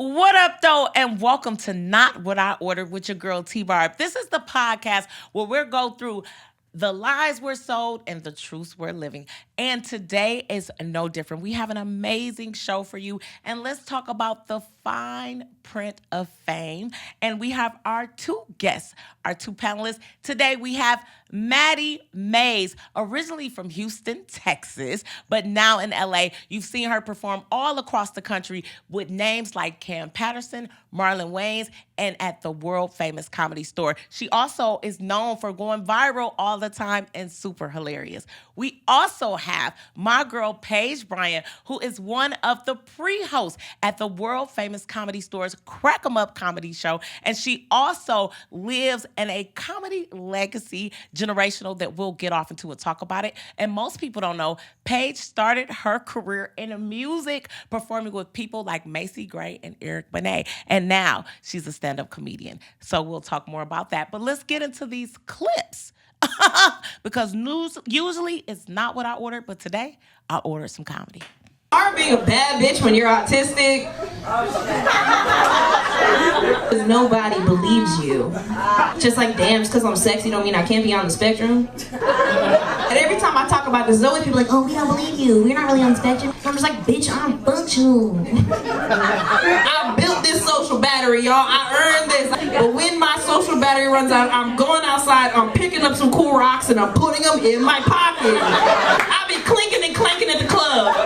What up, though, and welcome to Not What I Ordered with your girl, Barb. This is the podcast where we'll go through the lies we're sold and the truths we're living. And today is no different. We have an amazing show for you, and let's talk about the fine print of fame. And we have our two guests, our two panelists. Today we have Maddie Mays, originally from Houston, Texas, but now in LA. You've seen her perform all across the country with names like Cam Patterson, Marlon Wayans, and at the world famous Comedy Store. She also is known for going viral all the time and super hilarious. We also have my girl Paige Bryan, who is one of the pre-hosts at the world famous Comedy Store's Crack 'em Up comedy show, and she also lives in a comedy legacy generational that we'll get off into and talk about it. And most people don't know, Paige started her career in music, performing with people like Macy Gray and Eric Benet, and now she's a stand-up comedian. So we'll talk more about that. But let's get into these clips. Because news usually is not what I ordered, but today I ordered some comedy. Are being a bad bitch when you're autistic? Because nobody believes you. Just like, damn, just because I'm sexy don't mean I can't be on the spectrum. And every time I talk about this, there's always people like, oh, we don't believe you. We're not really on the spectrum. I'm just like, bitch, I'm functional. I built this social battery, y'all. I earned this. But when my social battery runs out, I'm going outside, I'm picking up some cool rocks, and I'm putting them in my pocket. I be clinking and clanking at the club.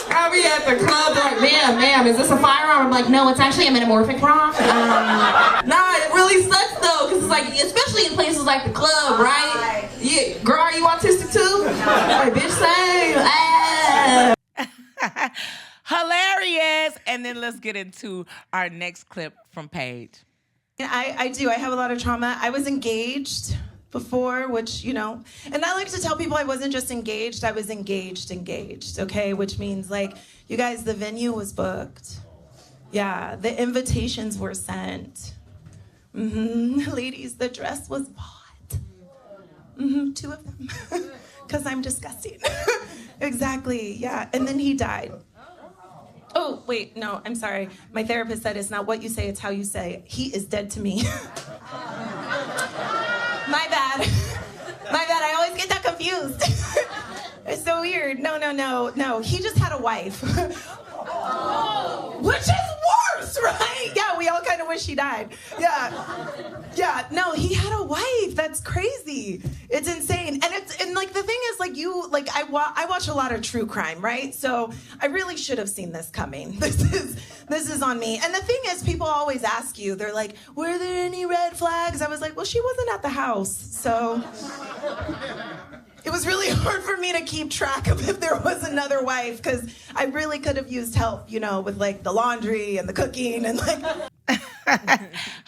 I be at the club, they're like, ma'am, is this a firearm? I'm like, no, it's actually a metamorphic rock. Nah, it really sucks though, because it's like, especially in places like the club, right? Yeah, girl, are you autistic too? Like, bitch, same. Hilarious. And then let's get into our next clip from Paige. I do. I have a lot of trauma. I was engaged before, which, and I like to tell people I wasn't just engaged, I was engaged, okay? Which means, like, you guys, the venue was booked. Yeah, the invitations were sent. Ladies, the dress was bought. 2 of them, because I'm disgusting. Exactly, yeah, and then he died. Oh, wait, no, I'm sorry. My therapist said it's not what you say, it's how you say it. He is dead to me. My bad. I always get that confused. It's so weird. No. He just had a wife. Which is worse, right? Yeah, we all kind of wish he died. Yeah. No, he had a wife. That's crazy. It's insane. And like the thing is, like I watch a lot of true crime, right? So I really should have seen this coming. This is on me. And the thing is, people always ask you, they're like, were there any red flags? I was like, well, she wasn't at the house, so it was really hard for me to keep track of if there was another wife, because I really could have used help, with like the laundry and the cooking and like.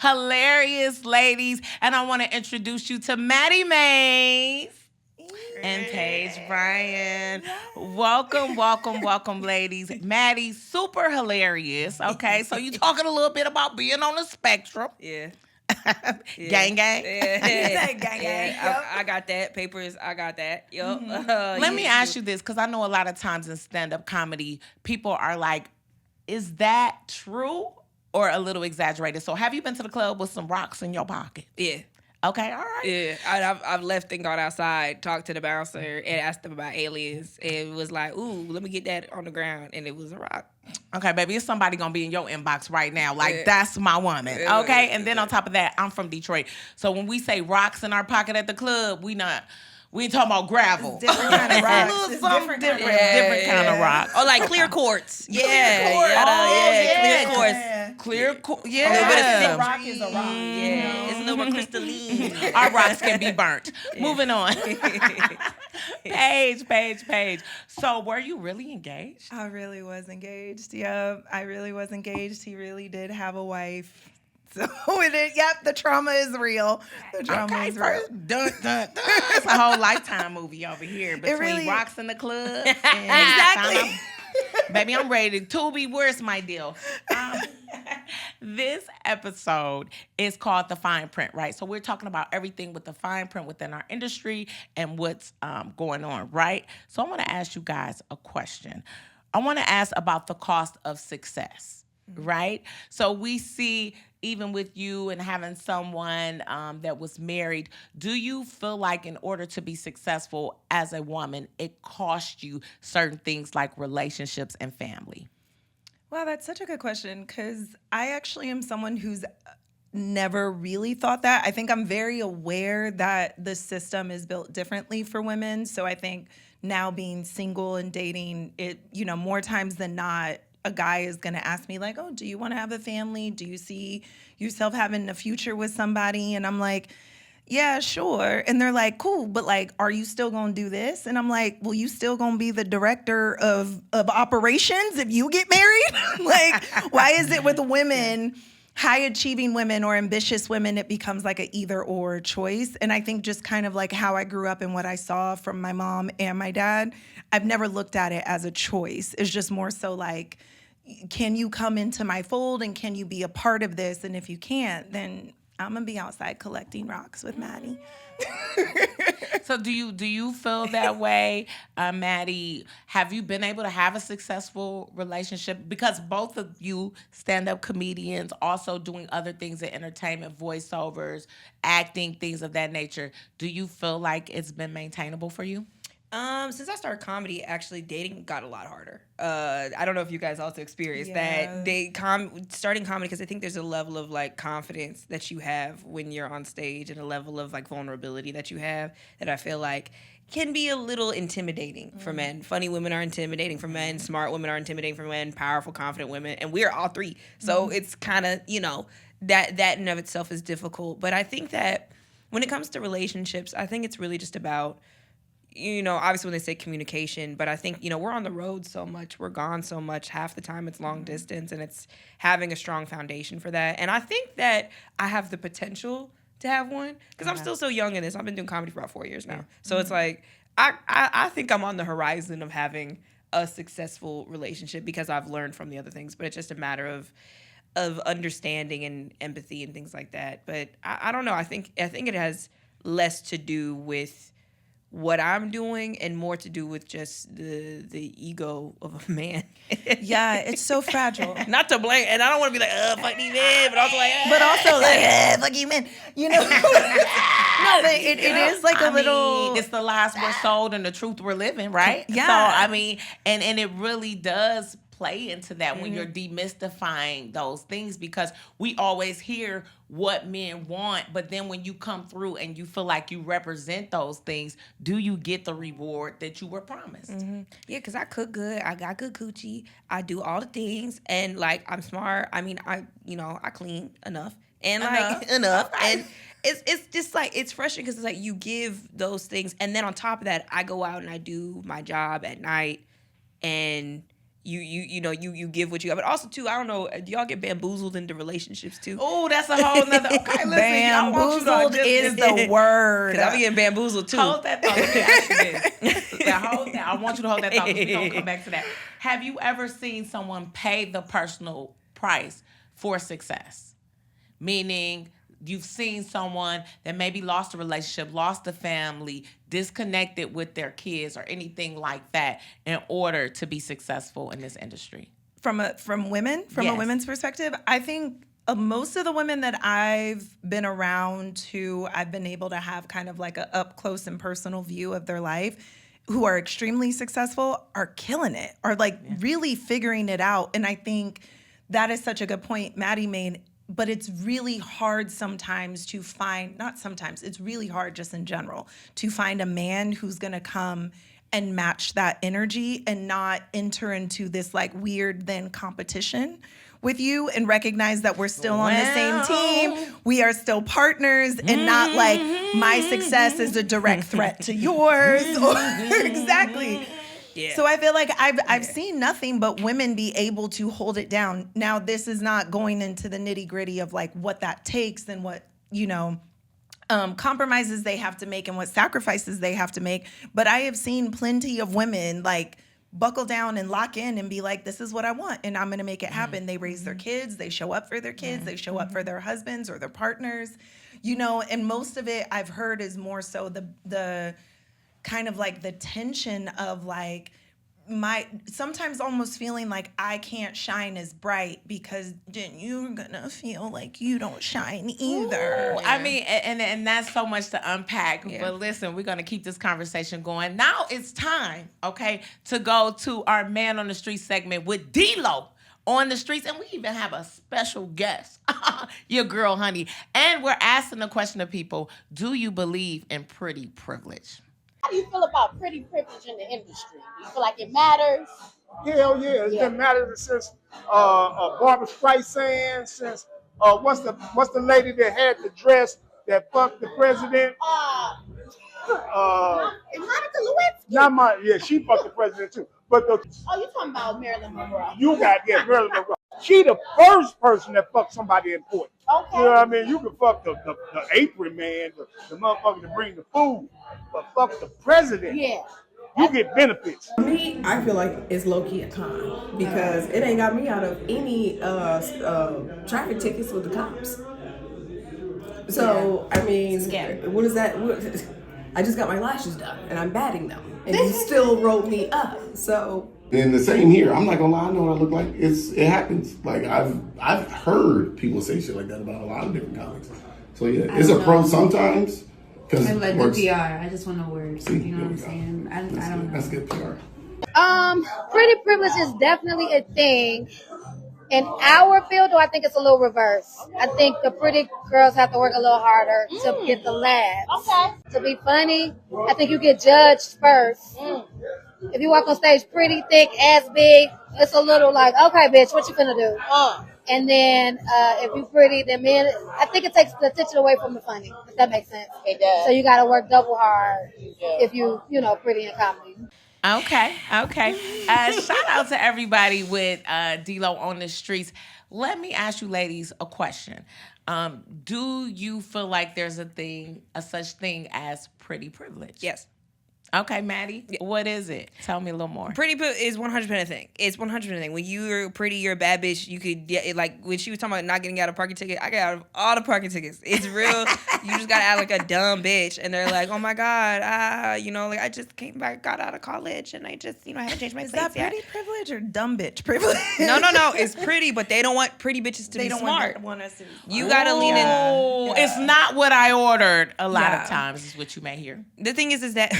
Hilarious, ladies. And I want to introduce you to Maddie Mays and Paige Bryan. Welcome, ladies. Maddie, super hilarious. Okay, so you talking a little bit about being on the spectrum. Yeah. Gang. Yeah. Gang. Yep. I got that. Papers, I got that. Yup. Let me ask you this, because I know a lot of times in stand-up comedy, people are like, is that true or a little exaggerated? So have you been to the club with some rocks in your pocket? Yeah. Okay, all right. Yeah, I've left and gone outside, talked to the bouncer, and asked them about aliens, and it was like, ooh, let me get that on the ground, and it was a rock. Okay, baby, it's somebody gonna be in your inbox right now. Like, that's my woman, okay? And then on top of that, I'm from Detroit. So when we say rocks in our pocket at the club, we ain't talking about gravel. It's different kind of rocks. It's different kind of rock. Oh, like clear quartz. Yeah. Clear quartz. Clear quartz. A little bit of A rock is a rock. Yeah, it's a little more crystalline. Our rocks can be burnt. Moving on. Paige. So were you really engaged? I really was engaged. Yep, I really was engaged. He really did have a wife. So the trauma is real. The trauma is real. Dun. It's a whole Lifetime movie over here between really rocks in the club. Exactly. Baby, I'm ready to be worse, my deal. This episode is called The Fine Print, right? So we're talking about everything with the fine print within our industry and what's going on, right? So I want to ask you guys a question. I want to ask about the cost of success. right? So we see even with you and having someone that was married, do you feel like in order to be successful as a woman, it cost you certain things like relationships and family? Wow, that's such a good question because I actually am someone who's never really thought that. I think I'm very aware that the system is built differently for women. So I think now being single and dating, it, more times than not, a guy is going to ask me like, "Oh, do you want to have a family? Do you see yourself having a future with somebody?" And I'm like, "Yeah, sure." And they're like, "Cool, but like, are you still gonna do this?" And I'm like, "Well, you still gonna be the director of operations if you get married?" Like, why is it with women, high achieving women or ambitious women, it becomes like a either or choice? And I think just kind of like how I grew up and what I saw from my mom and my dad, I've never looked at it as a choice. It's just more so like, can you come into my fold and can you be a part of this? And if you can't, then I'm gonna be outside collecting rocks with Maddie. So do you feel that way, Maddie? Have you been able to have a successful relationship? Because both of you stand-up comedians, also doing other things in entertainment, voiceovers, acting, things of that nature. Do you feel like it's been maintainable for you? Since I started comedy, actually dating got a lot harder. I don't know if you guys also experienced that. Starting comedy, because I think there's a level of like confidence that you have when you're on stage and a level of like vulnerability that you have that I feel like can be a little intimidating for men. Funny women are intimidating for men. Smart women are intimidating for men. Powerful, confident women. And we're all three. So it's kind of, that in and of itself is difficult. But I think that when it comes to relationships, I think it's really just about, obviously when they say communication, but I think, we're on the road so much, we're gone so much, half the time it's long distance, and it's having a strong foundation for that. And I think that I have the potential to have one, because I'm still so young in this. I've been doing comedy for about 4 years now. So it's like, I think I'm on the horizon of having a successful relationship because I've learned from the other things, but it's just a matter of understanding and empathy and things like that. But I don't know. I think it has less to do with what I'm doing and more to do with just the ego of a man. Yeah, it's so fragile. Not to blame, and I don't want to be like, fuck these men, but also like, But also like, fuck you men. No, but it is like a little. It's the lies we're sold and the truth we're living, right? Yeah. So and it really does play into that when you're demystifying those things, because we always hear what men want, but then when you come through and you feel like you represent those things, do you get the reward that you were promised? Yeah, because I cook good. I got good coochie. I do all the things. And, like, I'm smart. I mean, I clean enough. And, enough. Okay. And it's just, like, it's frustrating because it's, like, you give those things. And then on top of that, I go out and I do my job at night. And you give what you got. But also, too, I don't know, do y'all get bamboozled into relationships, too? Oh, that's a whole nother. Okay, listen, bamboozled is the word. Because I be getting bamboozled, too. Hold that thought. Hold that. I want you to hold that thought because we're going to come back to that. Have you ever seen someone pay the personal price for success? Meaning, you've seen someone that maybe lost a relationship, lost a family, disconnected with their kids or anything like that in order to be successful in this industry? From women, from a women's perspective, I think most of the women that I've been around who I've been able to have kind of like a up close and personal view of their life, who are extremely successful, are killing it, are like really figuring it out. And I think that is such a good point Maddie made. But it's really hard sometimes to find, not sometimes, it's really hard just in general, to find a man who's going to come and match that energy and not enter into this like weird then competition with you and recognize that we're still on the same team. We are still partners and not like my success is a direct threat to yours. Exactly. Yeah. So I feel like I've seen nothing but women be able to hold it down. Now, this is not going into the nitty gritty of like what that takes and what, compromises they have to make and what sacrifices they have to make. But I have seen plenty of women like buckle down and lock in and be like, this is what I want and I'm going to make it happen. They raise their kids. They show up for their kids. They show up for their husbands or their partners, and most of it I've heard is more so the kind of like the tension of like sometimes almost feeling like I can't shine as bright because then you're gonna feel like you don't shine either. Ooh, I mean, and that's so much to unpack. Yeah. But listen, we're gonna keep this conversation going. Now it's time, okay, to go to our Man on the Street segment with D-Lo on the streets, and we even have a special guest, your girl, honey. And we're asking the question of people: do you believe in pretty privilege? How do you feel about pretty privilege in the industry? Do you feel like it matters? Hell yeah, it's been mattering since Barbara Streisand, since what's the lady that had the dress that fucked the president? Monica Lewinsky. Yeah, she fucked the president too. But you talking about Marilyn Monroe? Marilyn Monroe. She the first person that fucked somebody important. Okay. You know what I mean? You can fuck the apron man, the motherfucker to bring the food, but fuck the president. Yeah. You get benefits. For me, I feel like it's low-key a con because it ain't got me out of any traffic tickets with the cops. So, I mean, what is that? I just got my lashes done and I'm batting them and you still wrote me up. So. And the same here. I'm not gonna lie, I know what I look like. It happens. Like I've heard people say shit like that about a lot of different comics. So yeah, it's a pro sometimes. I like the PR. I just want to work. You know what I'm saying? I don't know. That's good PR. Pretty privilege is definitely a thing. In our field, though, I think it's a little reverse. I think the pretty girls have to work a little harder to get the laughs. Okay. To be funny, I think you get judged first. If you walk on stage pretty thick, ass big, it's a little like, okay, bitch, what you finna do? And then if you pretty, then men, I think it takes the attention away from the funny, if that makes sense. It does. So you gotta work double hard if you pretty in comedy. Okay. Shout out to everybody with D-Lo on the streets. Let me ask you ladies a question. Do you feel like there's a such thing as pretty privilege? Yes. Okay, Maddie, what is it? Tell me a little more. Pretty is 100% a thing. It's 100% a thing. When you're pretty, you're a bad bitch. You could like when she was talking about not getting out of parking ticket. I got out of all the parking tickets. It's real. You just gotta act like a dumb bitch, and they're like, oh my god, like I just came back, got out of college, and I just had to change my Is plates. that pretty privilege or dumb bitch privilege? No. It's pretty, but they don't want pretty bitches to be smart. They don't want us to. You gotta lean in. It's not what I ordered. A lot of times is what you may hear. The thing is that.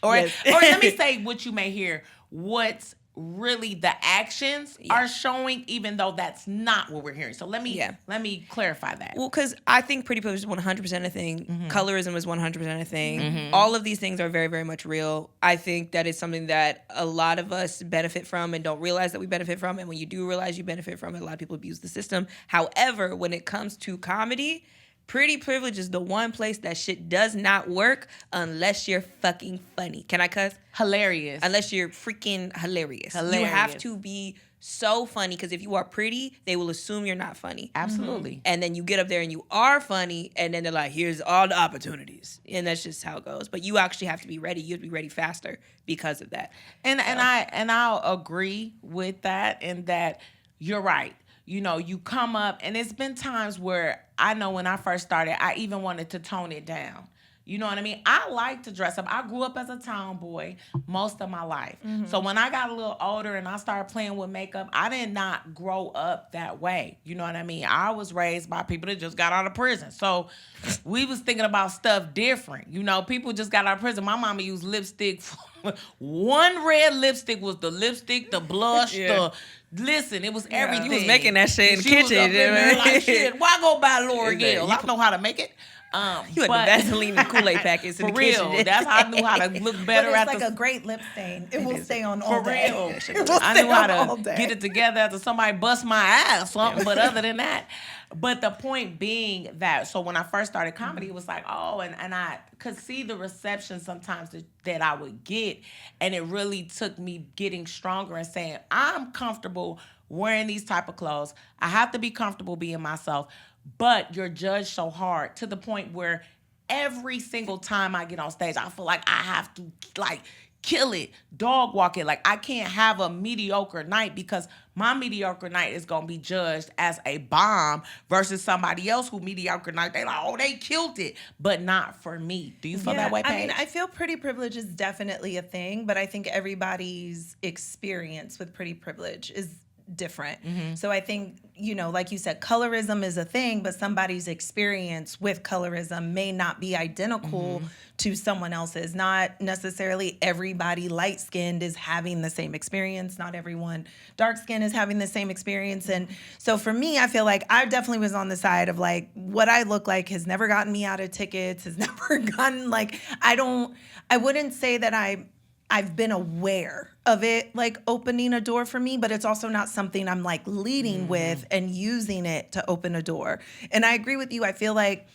Or let me say what you may hear. What's really the actions are showing, even though that's not what we're hearing. So let me clarify that. Well, because I think pretty privilege is 100% a thing. Mm-hmm. Colorism is 100% a thing. Mm-hmm. All of these things are very, very much real. I think that is something that a lot of us benefit from and don't realize that we benefit from. And when you do realize you benefit from it, a lot of people abuse the system. However, when it comes to comedy, pretty privilege is the one place that shit does not work unless you're fucking funny. Can I cuss? Hilarious. Unless you're freaking hilarious. You have to be so funny because if you are pretty, they will assume you're not funny. Absolutely. Mm-hmm. And then you get up there and you are funny and then they're like, here's all the opportunities. And that's just how it goes. But you actually have to be ready. You have to be ready faster because of that. And I'll agree with that in that you're right. You come up, and it's been times where I know when I first started, I even wanted to tone it down. You know what I mean? I like to dress up. I grew up as a tomboy most of my life. Mm-hmm. So when I got a little older and I started playing with makeup, I did not grow up that way. You know what I mean? I was raised by people that just got out of prison. So we was thinking about stuff different. People just got out of prison. My mama used lipstick. One red lipstick was the lipstick, the blush, Listen, it was everything. You was making that shit in the she kitchen. Was up in there like, shit, why go buy L'Oreal? I know how to make it. You had the Vaseline and Kool-Aid packets in the kitchen. For real. That's how I knew how to look better. But it's like a great lip stain. It will stay on all day. For real. I knew how to get it together after somebody bust my ass or something. But other than that. But the point being that, so when I first started comedy, it was like, and I could see the reception sometimes that I would get. And it really took me getting stronger and saying, I'm comfortable wearing these type of clothes. I have to be comfortable being myself. But you're judged so hard to the point where every single time I get on stage, I feel like I have to kill it, dog walk it. Like, I can't have a mediocre night because my mediocre night is going to be judged as a bomb versus somebody else who mediocre night, they like, oh, they killed it, but not for me. Do you feel that way, Paige? I mean, I feel pretty privilege is definitely a thing, but I think everybody's experience with pretty privilege is different. So I think, you know, like you said, colorism is a thing, but somebody's experience with colorism may not be identical to someone else's. Not necessarily everybody light-skinned is having the same experience. Not everyone dark-skinned is having the same experience. And so for me, I feel like I definitely was on the side of like, what I look like has never gotten me out of tickets, has never gotten like, I wouldn't say that I've been aware of it like opening a door for me, but it's also not something I'm like leading with and using it to open a door. And I agree with you. I feel like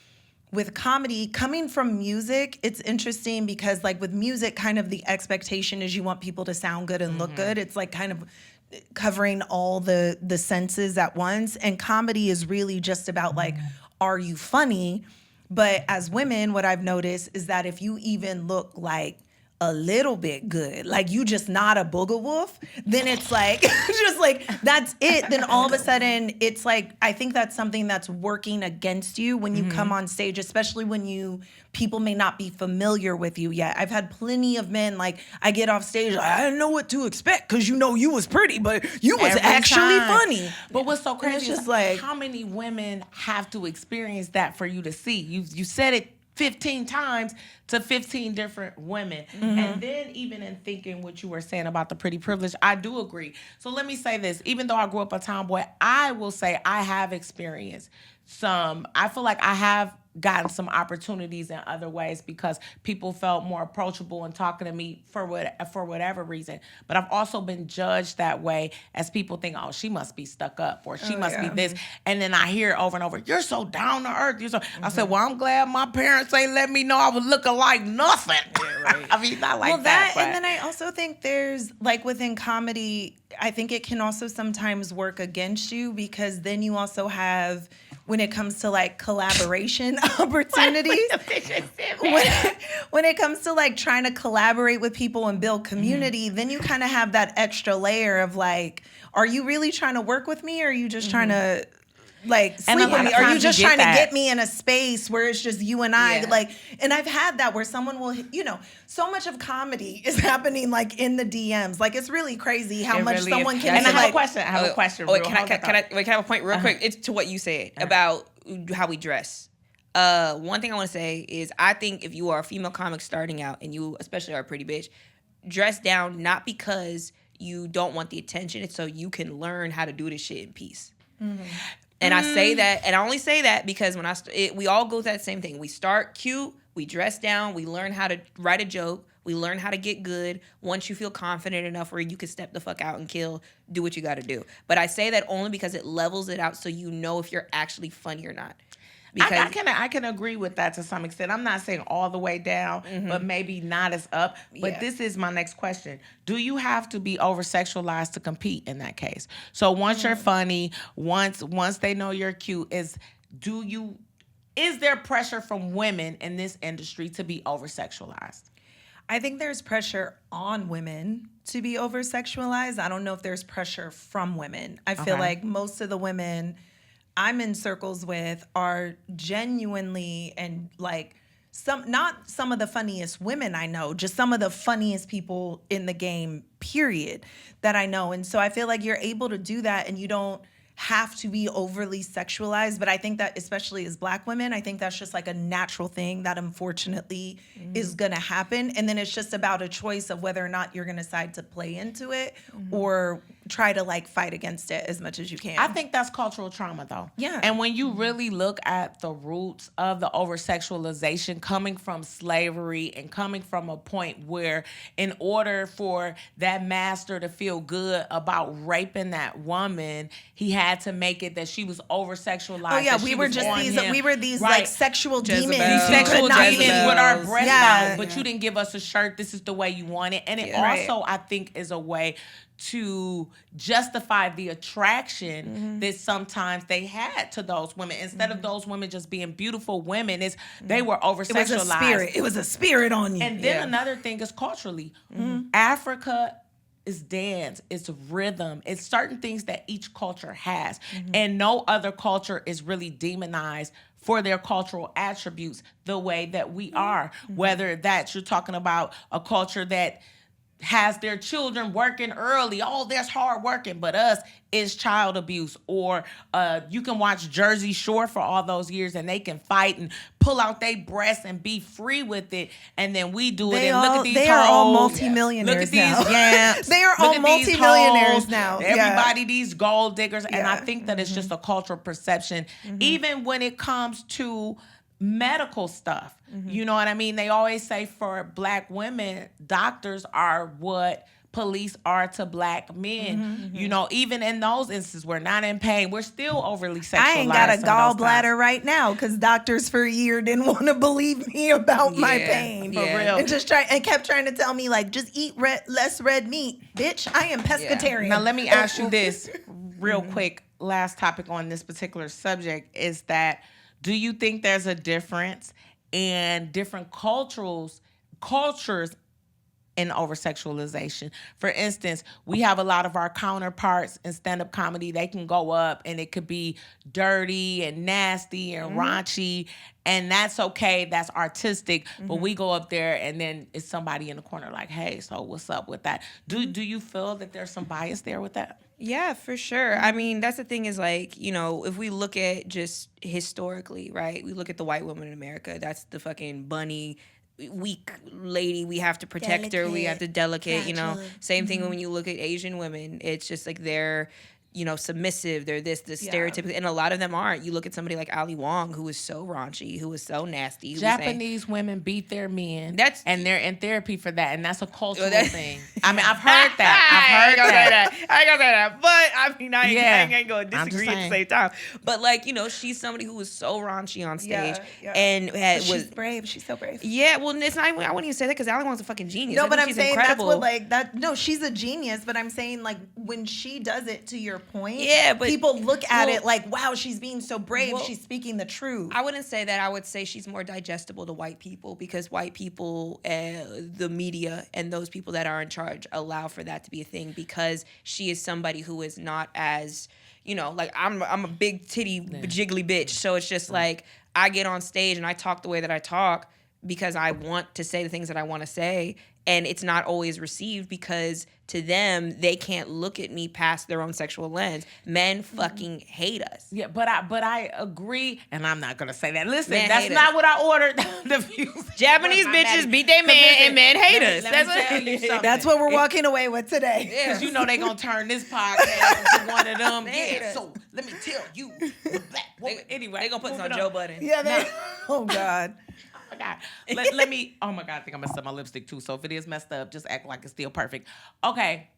with comedy, coming from music, it's interesting because like with music, kind of the expectation is you want people to sound good and look good. It's like kind of covering all the senses at once. And comedy is really just about like, are you funny? But as women, what I've noticed is that if you even look like a little bit good, like you just not a booger wolf, then it's like, just like, that's it. Then all of a sudden it's like, I think that's something that's working against you when you come on stage, especially when people may not be familiar with you yet. I've had plenty of men, like I get off stage, I didn't know what to expect because you know you was pretty, but you was actually funny. But what's so crazy just is like, how many women have to experience that for you to see? You said it 15 times to 15 different women. And then even in thinking what you were saying about the pretty privilege, I do agree. So let me say this. Even though I grew up a tomboy, I will say I have experienced I feel like I have gotten some opportunities in other ways because people felt more approachable and talking to me for whatever reason. But I've also been judged that way as people think, oh, she must be stuck up or she must be this. And then I hear it over and over, you're so down to earth. I said, well, I'm glad my parents ain't let me know I was looking like nothing. I mean, not like that. And then I also think there's like within comedy, I think it can also sometimes work against you because then you also have, when it comes to like collaboration opportunities, when it comes to like trying to collaborate with people and build community, then you kind of have that extra layer of like, are you really trying to work with me or are you just trying to like sleep with me? Are you just trying to get me in a space where it's just you and I? Like, and I've had that where someone will, you know, so much of comedy is happening like in the DMs. Like it's really crazy how much really someone can. And I have a question. I have a question. Wait, can I have a point real quick? It's to what you said about how we dress. One thing I want to say is I think if you are a female comic starting out and you especially are a pretty bitch, dress down not because you don't want the attention, it's so you can learn how to do this shit in peace. And I say that, and I only say that because when we all go through that same thing. We start cute, we dress down, we learn how to write a joke, we learn how to get good. Once you feel confident enough where you can step the fuck out and kill, do what you got to do. But I say that only because it levels it out so you know if you're actually funny or not. I can agree with that to some extent. I'm not saying all the way down, but maybe not as up. But this is my next question. Do you have to be over-sexualized to compete in that case? So once you're funny, once they know you're cute, is there pressure from women in this industry to be over-sexualized? I think there's pressure on women to be over-sexualized. I don't know if there's pressure from women. I feel like most of the women I'm in circles with are genuinely and like not some of the funniest women I know, just some of the funniest people in the game, period, that I know. And so I feel like you're able to do that and you don't have to be overly sexualized. But I think that especially as Black women, I think that's just like a natural thing that unfortunately is going to happen. And then it's just about a choice of whether or not you're going to decide to play into it or try to like fight against it as much as you can. I think that's cultural trauma though. Yeah. And when you really look at the roots of the over-sexualization coming from slavery and coming from a point where in order for that master to feel good about raping that woman, he had to make it that she was over-sexualized. Oh yeah, we were these like sexual demons. These sexual demons with our breasts out, but you didn't give us a shirt. This is the way you want it. And it also, I think, is a way to justify the attraction that sometimes they had to those women. Instead of those women just being beautiful women, they were over-sexualized. It was a spirit on you. And then another thing is culturally. Africa is dance, it's rhythm, it's certain things that each culture has. And no other culture is really demonized for their cultural attributes the way that we are. Whether that's, you're talking about a culture that has their children working early. Oh, there's hard working, but us is child abuse. Or you can watch Jersey Shore for all those years and they can fight and pull out their breasts and be free with it. And then we do it. And look at these hoes. They are all multimillionaires. Look at these now. yamps. They are all multimillionaires now. Everybody, these gold diggers. And I think that it's just a cultural perception. Even when it comes to medical stuff. You know what I mean? They always say for Black women, doctors are what police are to Black men. You know, even in those instances, we're not in pain. We're still overly sexualized. I ain't got a gallbladder right now because doctors for a year didn't want to believe me about my pain. For real. And kept trying to tell me, like, just eat less red meat. Bitch, I am pescatarian. Now, let me ask you this real quick. Last topic on this particular subject is that, do you think there's a difference in different cultures in over-sexualization? For instance, we have a lot of our counterparts in stand-up comedy. They can go up and it could be dirty and nasty and raunchy, and that's okay. That's artistic. But we go up there and then it's somebody in the corner like, hey, so what's up with that? Do you feel that there's some bias there with that? Yeah, for sure. I mean, that's the thing is, like, you know, if we look at just historically, right? We look at the white woman in America. That's the fucking bunny, weak lady. We have to protect her. We have to delicate, you know. Same thing when you look at Asian women. It's just like they're, you know, submissive. They're this stereotypical. And a lot of them aren't. You look at somebody like Ali Wong, who is so raunchy, who is so nasty. Japanese women beat their men. And they're in therapy for that. And that's a cultural thing. I mean, I've heard that. I ain't gonna say that. But I mean, I ain't gonna disagree at the same time. But, like, you know, she's somebody who was so raunchy on stage. And she's brave. She's so brave. Yeah, well, it's not even, I wouldn't even say that because Ali Wong's a fucking genius. No, but I'm she's saying incredible. that's what, like, that. No, she's a genius. But I'm saying, like, when she does it, to your point, but people look at it like, wow, she's being so brave. She's speaking the truth. I wouldn't say that. I would say she's more digestible to white people because white people, the media, and those people that are in charge allow for that to be a thing because she is somebody who is not as, you know, like, I'm a big titty jiggly bitch. So it's just like, I get on stage and I talk the way that I talk because I want to say the things that I want to say. And it's not always received because to them, they can't look at me past their own sexual lens. Men fucking hate us. Yeah, but I agree, and I'm not gonna say that. Listen, that's not what I ordered. The views. Japanese bitches beat their man, and men hate us. That's what we're walking away with today. Because you know they gonna turn this podcast into one of them. So let me tell you, the black woman. Anyway, they gonna put this on Joe Budden. Yeah. Oh God. God. Let me, oh my God, I think I messed up my lipstick too. So if it is messed up, just act like it's still perfect. Okay.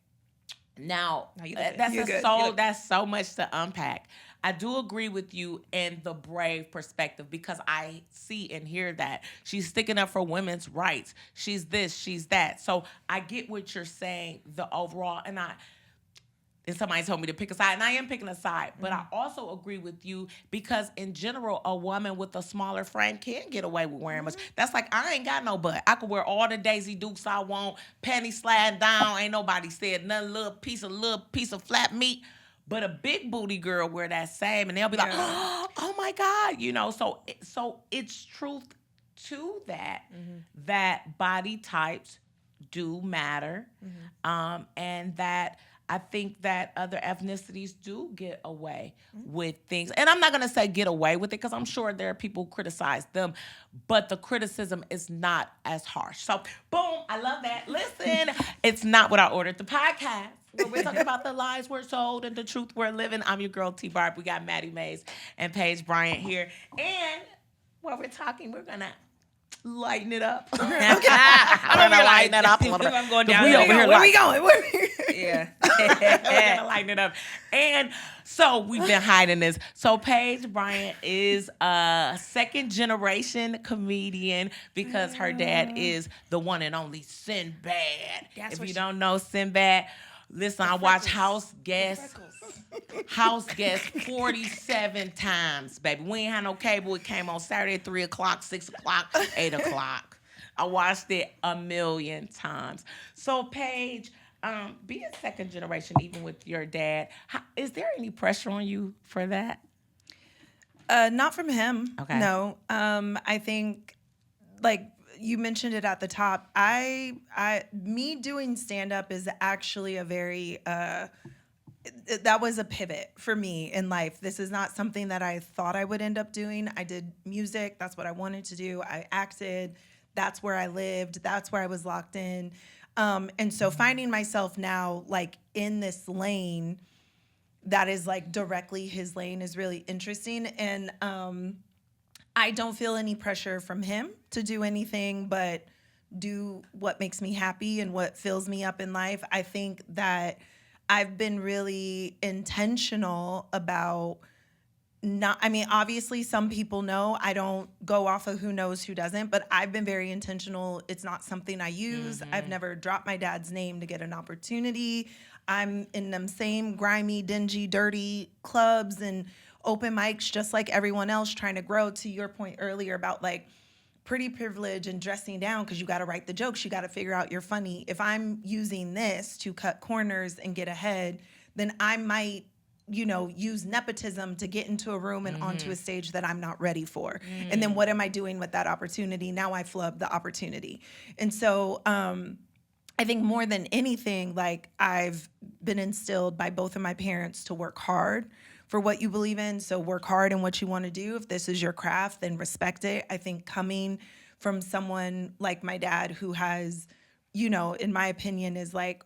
Now, that's so much to unpack. I do agree with you in the brave perspective because I see and hear that. She's sticking up for women's rights. She's this, she's that. So I get what you're saying, the overall, and somebody told me to pick a side, and I am picking a side. But I also agree with you because, in general, a woman with a smaller frame can get away with wearing much. That's like, I ain't got no butt. I could wear all the Daisy Dukes I want, panties sliding down. Ain't nobody said nothing, little piece of flat meat. But a big booty girl wear that same, and they'll be like, oh my God, you know. So it's truth to that, that body types do matter, and that I think that other ethnicities do get away with things. And I'm not going to say get away with it because I'm sure there are people who criticize them, but the criticism is not as harsh. So, boom, I love that. Listen, it's not what I ordered. The podcast where we're talking about the lies we're told and the truth we're living. I'm your girl, T. Barb. We got Maddie Mays and Paige Bryan here. And while we're talking, we're going to lighten it up. I'm gonna lighten it up a little bit. I'm going down. Where are we going? Yeah. We're gonna lighten it up. And so we've been hiding this. So Paige Bryan is a second generation comedian because her dad is the one and only Sinbad. If you don't know Sinbad, Listen, I watched House Guest 47 times, baby. We ain't had no cable. It came on Saturday at 3 o'clock, 6 o'clock, 8 o'clock. I watched it a million times. So, Paige, being second generation, even with your dad, is there any pressure on you for that? Not from him. Okay. No. I think, like you mentioned it at the top, me doing stand-up is actually a very, that was a pivot for me in life. This is not something that I thought I would end up doing. I did music. That's what I wanted to do. I acted. That's where I lived. That's where I was locked in. And so finding myself now, like, in this lane that is, like, directly his lane is really interesting. And I don't feel any pressure from him to do anything but do what makes me happy and what fills me up in life. I think that I've been really intentional about obviously some people know I don't go off of who knows who doesn't, but I've been very intentional. It's not something I use. I've never dropped my dad's name to get an opportunity. I'm in them same grimy, dingy, dirty clubs and open mics just like everyone else, trying to grow. To your point earlier about like pretty privilege and dressing down because you got to write the jokes. You got to figure out you're funny. If I'm using this to cut corners and get ahead, then I might use nepotism to get into a room and onto a stage that I'm not ready for. And then what am I doing with that opportunity? Now I flub the opportunity. And so I think more than anything, like I've been instilled by both of my parents to work hard for what you believe in. So work hard in what you want to do. If this is your craft, then respect it. I think coming from someone like my dad who has, in my opinion, is like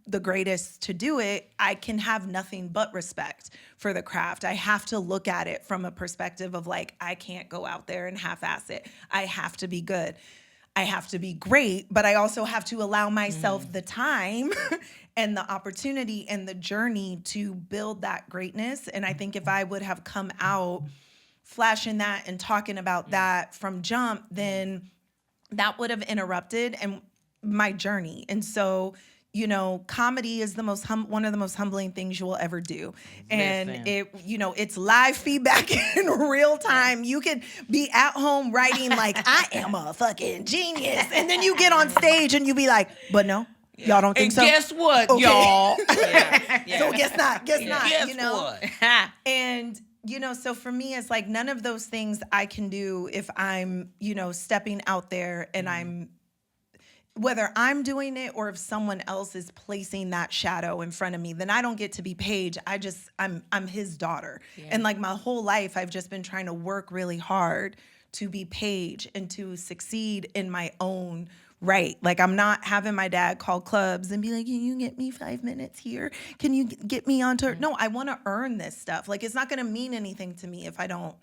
the greatest to do it, I can have nothing but respect for the craft. I have to look at it from a perspective of like, I can't go out there and half-ass it. I have to be good. I have to be great, but I also have to allow myself the time and the opportunity and the journey to build that greatness. And I think if I would have come out flashing that and talking about that from jump, then that would have interrupted my journey. And so comedy is one of the most humbling things you will ever do. And it's live feedback in real time. You could be at home writing like, I am a fucking genius. And then you get on stage and you be like, but no, y'all don't think and so? Guess what, okay. y'all? So guess not. Guess what? And so for me, it's like none of those things I can do if I'm, stepping out there and whether I'm doing it or if someone else is placing that shadow in front of me, then I don't get to be Paige. I'm his daughter. Yeah. And like my whole life, I've just been trying to work really hard to be Paige and to succeed in my own right. Like I'm not having my dad call clubs and be like, can you get me 5 minutes here? Can you get me on tour? No, I want to earn this stuff. Like it's not going to mean anything to me if I don't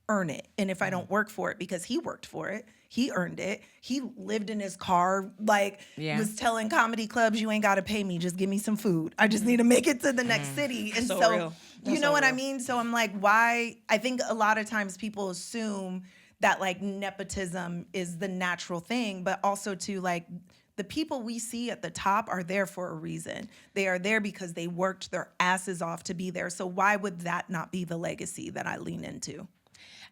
earn it and if I don't work for it, because he worked for it. He earned it. He lived in his car, was telling comedy clubs, you ain't got to pay me. Just give me some food. I just need to make it to the next city. And so real. You know what I mean? So I'm like, why? I think a lot of times people assume that like nepotism is the natural thing, but also to like the people we see at the top are there for a reason. They are there because they worked their asses off to be there. So why would that not be the legacy that I lean into?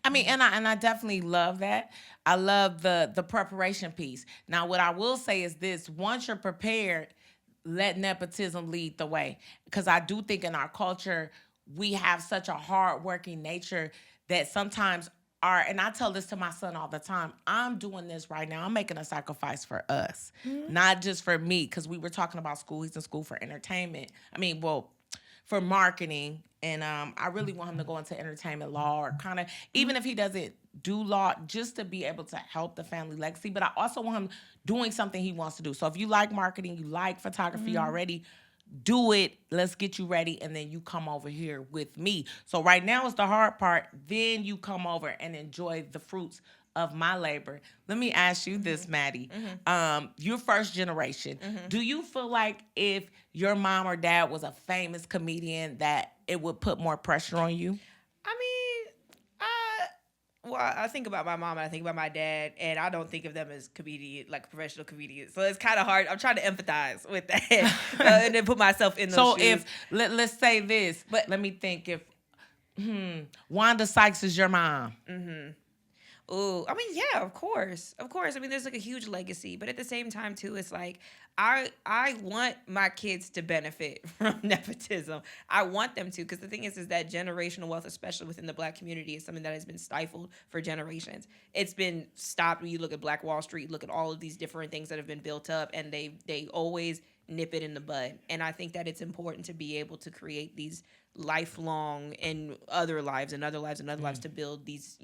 I mean, and I definitely love that. I love the preparation piece. Now, what I will say is this: once you're prepared, let nepotism lead the way. Because I do think in our culture, we have such a hardworking nature that sometimes and I tell this to my son all the time, I'm doing this right now. I'm making a sacrifice for us, not just for me. Because we were talking about school. He's in school for entertainment. For marketing. And I really want him to go into entertainment law or kind of, even if he doesn't do law, just to be able to help the family legacy. But I also want him doing something he wants to do. So if you like marketing, you like photography already, do it. Let's get you ready. And then you come over here with me. So right now is the hard part. Then you come over and enjoy the fruits of my labor. Let me ask you this, Maddie. You're first generation. Do you feel like if your mom or dad was a famous comedian that it would put more pressure on you? Well, I think about my mom and I think about my dad, and I don't think of them as like professional comedians. So it's kind of hard. I'm trying to empathize with that and then put myself in those shoes. So if let's say this, but let me think. If Wanda Sykes is your mom. Ooh, I mean, yeah, of course. I mean, there's like a huge legacy, but at the same time, too, it's like I want my kids to benefit from nepotism. I want them to, because the thing is that generational wealth, especially within the Black community, is something that has been stifled for generations. It's been stopped. When you look at Black Wall Street, look at all of these different things that have been built up, and they always nip it in the bud. And I think that it's important to be able to create these lifelong and other lives to build these,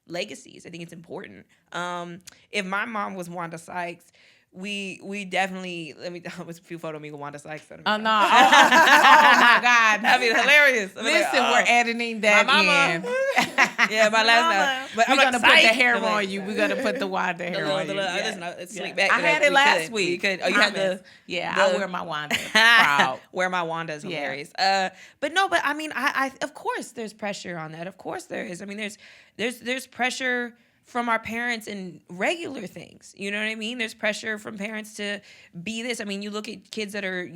legacies. I think it's important. If my mom was Wanda Sykes, we definitely, let me photo me with Wanda Sykes. Oh no! Oh my God, that'd be hilarious. Listen, we're editing that my mama. in. Yeah, my last name. But we're gonna put the hair on you. We're gonna put the Wanda hair on you. Let's sleep back. I had it last week. Oh, you had the I wear my Wanda. Proud. Wear my Wanda is hilarious. But I mean, I of course there's pressure on that. Of course there is. I mean, there's pressure from our parents in regular things. You know what I mean? There's pressure from parents to be this. I mean, you look at kids that are,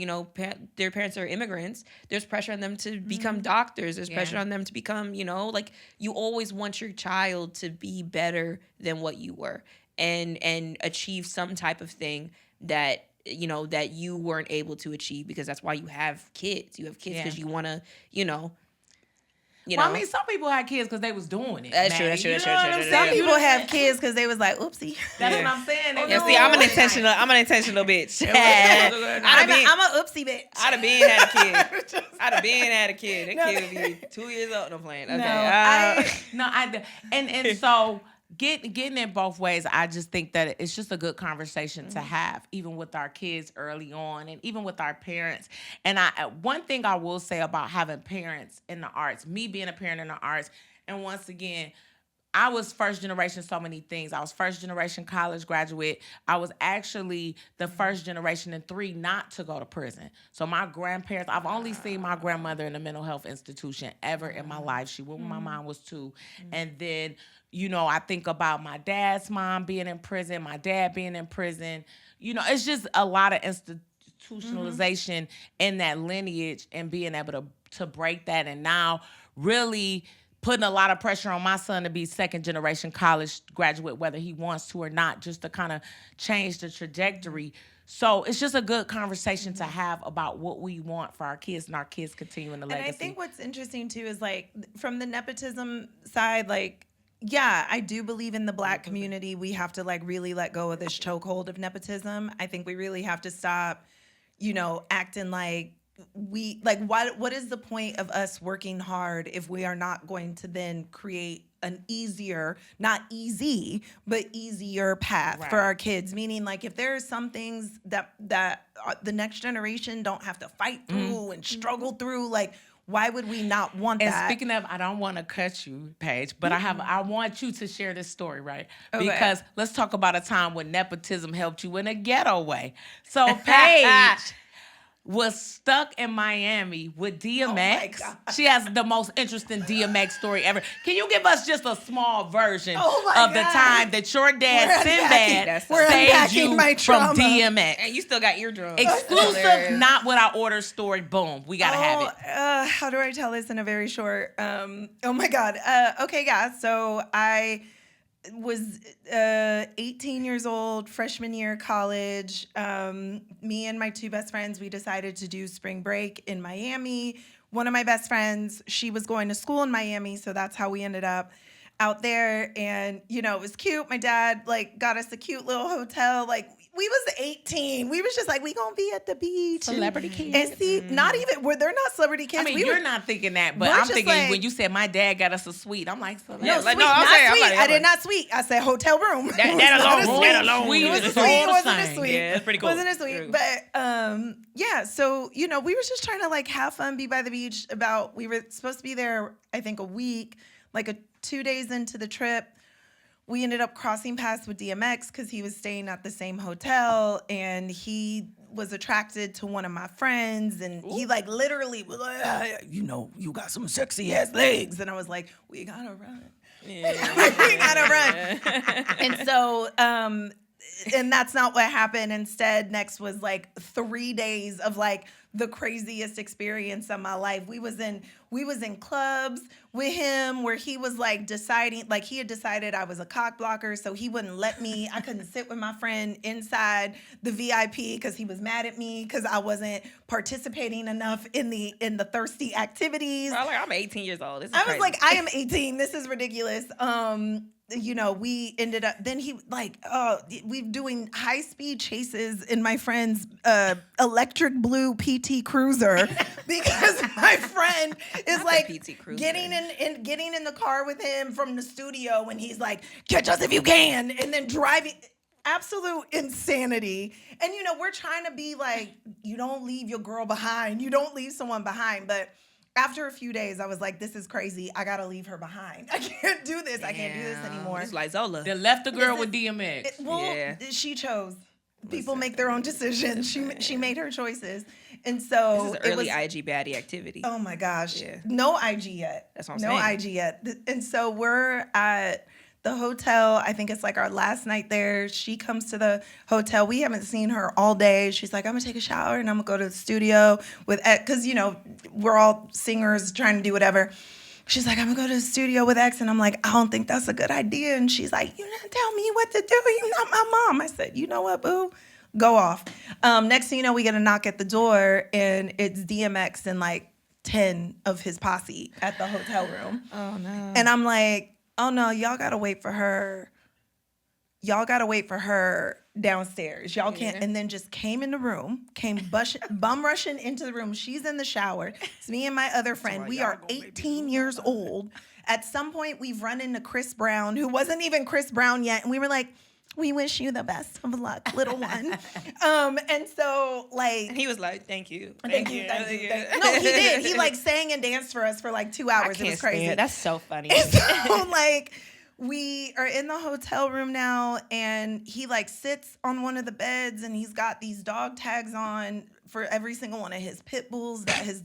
their parents are immigrants. There's pressure on them to become doctors. There's pressure on them to become, like you always want your child to be better than what you were and achieve some type of thing that that you weren't able to achieve, because that's why you have kids. You have kids because you want to, I mean, some people had kids because they was doing it. That's true. Some people have kids because they was like, oopsie. That's what I'm saying. See, I'm an intentional bitch. I'm a oopsie bitch. I'd have been had a kid. That kid would be 2 years old. No playing. Okay. And so getting it both ways, I just think that it's just a good conversation to have, even with our kids early on, and even with our parents. And one thing I will say about having parents in the arts, me being a parent in the arts, and once again, I was first generation so many things. I was first generation college graduate. I was actually the first generation in 3 not to go to prison. So my grandparents, I've only seen my grandmother in a mental health institution ever in my life. She went when my mom was 2. And then, I think about my dad's mom being in prison, my dad being in prison. It's just a lot of institutionalization in that lineage, and being able to break that. And now really putting a lot of pressure on my son to be second generation college graduate, whether he wants to or not, just to kind of change the trajectory. So it's just a good conversation to have about what we want for our kids, and our kids continuing the legacy. And I think what's interesting too is, like, from the nepotism side, like, yeah, I do believe in the Black community. We have to really let go of this chokehold of nepotism. I think we really have to stop, acting like what is the point of us working hard if we are not going to then create an easier, not easy, but easier path for our kids? Meaning, if there are some things that the next generation don't have to fight through and struggle through, why would we not want that? And speaking of, I don't want to cut you, Paige, but I want you to share this story, right? Okay. Because let's talk about a time when nepotism helped you in a ghetto way. So Paige was stuck in Miami with DMX. Oh, she has the most interesting DMX story ever. Can you give us just a small version of the time that your dad, Sinbad, saved you from DMX? And you still got eardrums. Exclusive, not what I ordered story. Boom. We got to have it. How do I tell this in a very short... oh, my God. Okay, yeah. So I was 18 years old, freshman year of college. Me and my 2 best friends, we decided to do spring break in Miami. One of my best friends, she was going to school in Miami, so that's how we ended up out there. And, it was cute. My dad, got us a cute little hotel. We was 18. We was just we gonna be at the beach. Celebrity kids. And see, not even, they're not celebrity kids. I mean, you're not thinking that, but I'm thinking when you said my dad got us a suite, I'm like, suite. I did not suite. I said hotel room. That alone. It was a suite. It wasn't a suite. Yeah, that's pretty cool. It wasn't a suite. But, yeah, so, we were just trying to, have fun, be by the beach. We were supposed to be there, I think, a week, 2 days into the trip. We ended up crossing paths with DMX because he was staying at the same hotel, and he was attracted to one of my friends, and he literally was like, you got some sexy ass legs. And I was like, we gotta run. We gotta run. And so, and that's not what happened. Instead, next was like 3 days of like the craziest experience of my life. We was in clubs with him where he was like deciding, like he had decided I was a cock blocker, so he wouldn't let me. I couldn't sit with my friend inside the VIP because he was mad at me because I wasn't participating enough in the thirsty activities. Bro, like, I'm 18 years old. This is I crazy. was like, I am 18. This is ridiculous. We ended up, then he like, we doing high speed chases in my friend's electric blue PT Cruiser because my friend is like getting in the car with him from the studio and he's like, catch us if you can, and then driving. Absolute insanity. And we're trying to be like, you don't leave your girl behind. You don't leave someone behind. But after a few days, I was like, this is crazy. I got to leave her behind. I can't do this. I can't do this anymore. It's like Zola. They left the girl with DMX. She chose. People make their own decisions. She made her choices. And so this is early IG baddie activity. Oh my gosh. Yeah. No IG yet. That's what I'm saying. No IG yet. And so we're at the hotel. I think it's like our last night there. She comes to the hotel. We haven't seen her all day. She's like, I'm gonna take a shower and I'm gonna go to the studio with X, because we're all singers trying to do whatever. She's like, I'm gonna go to the studio with X, and I'm like, I don't think that's a good idea. And she's like, you didn't tell me what to do. You're not my mom. I said, you know what, boo? Go off. Next thing you know, we get a knock at the door, and it's DMX and like 10 of his posse at the hotel room. Oh no. And I'm like, oh no, y'all gotta wait for her. Y'all gotta wait for her downstairs. Y'all can't. And then just came in the room, bum rushing into the room. She's in the shower. It's me and my other friend. We are 18 years old. At some point, we've run into Chris Brown, who wasn't even Chris Brown yet. And we were like, we wish you the best of luck, little one. And so like, he was like, thank you. Thank you. No, he did. He like sang and danced for us for like 2 hours. It was crazy. That's so funny. And so like, we are in the hotel room now, and he like sits on one of the beds, and he's got these dog tags on for every single one of his pit bulls that has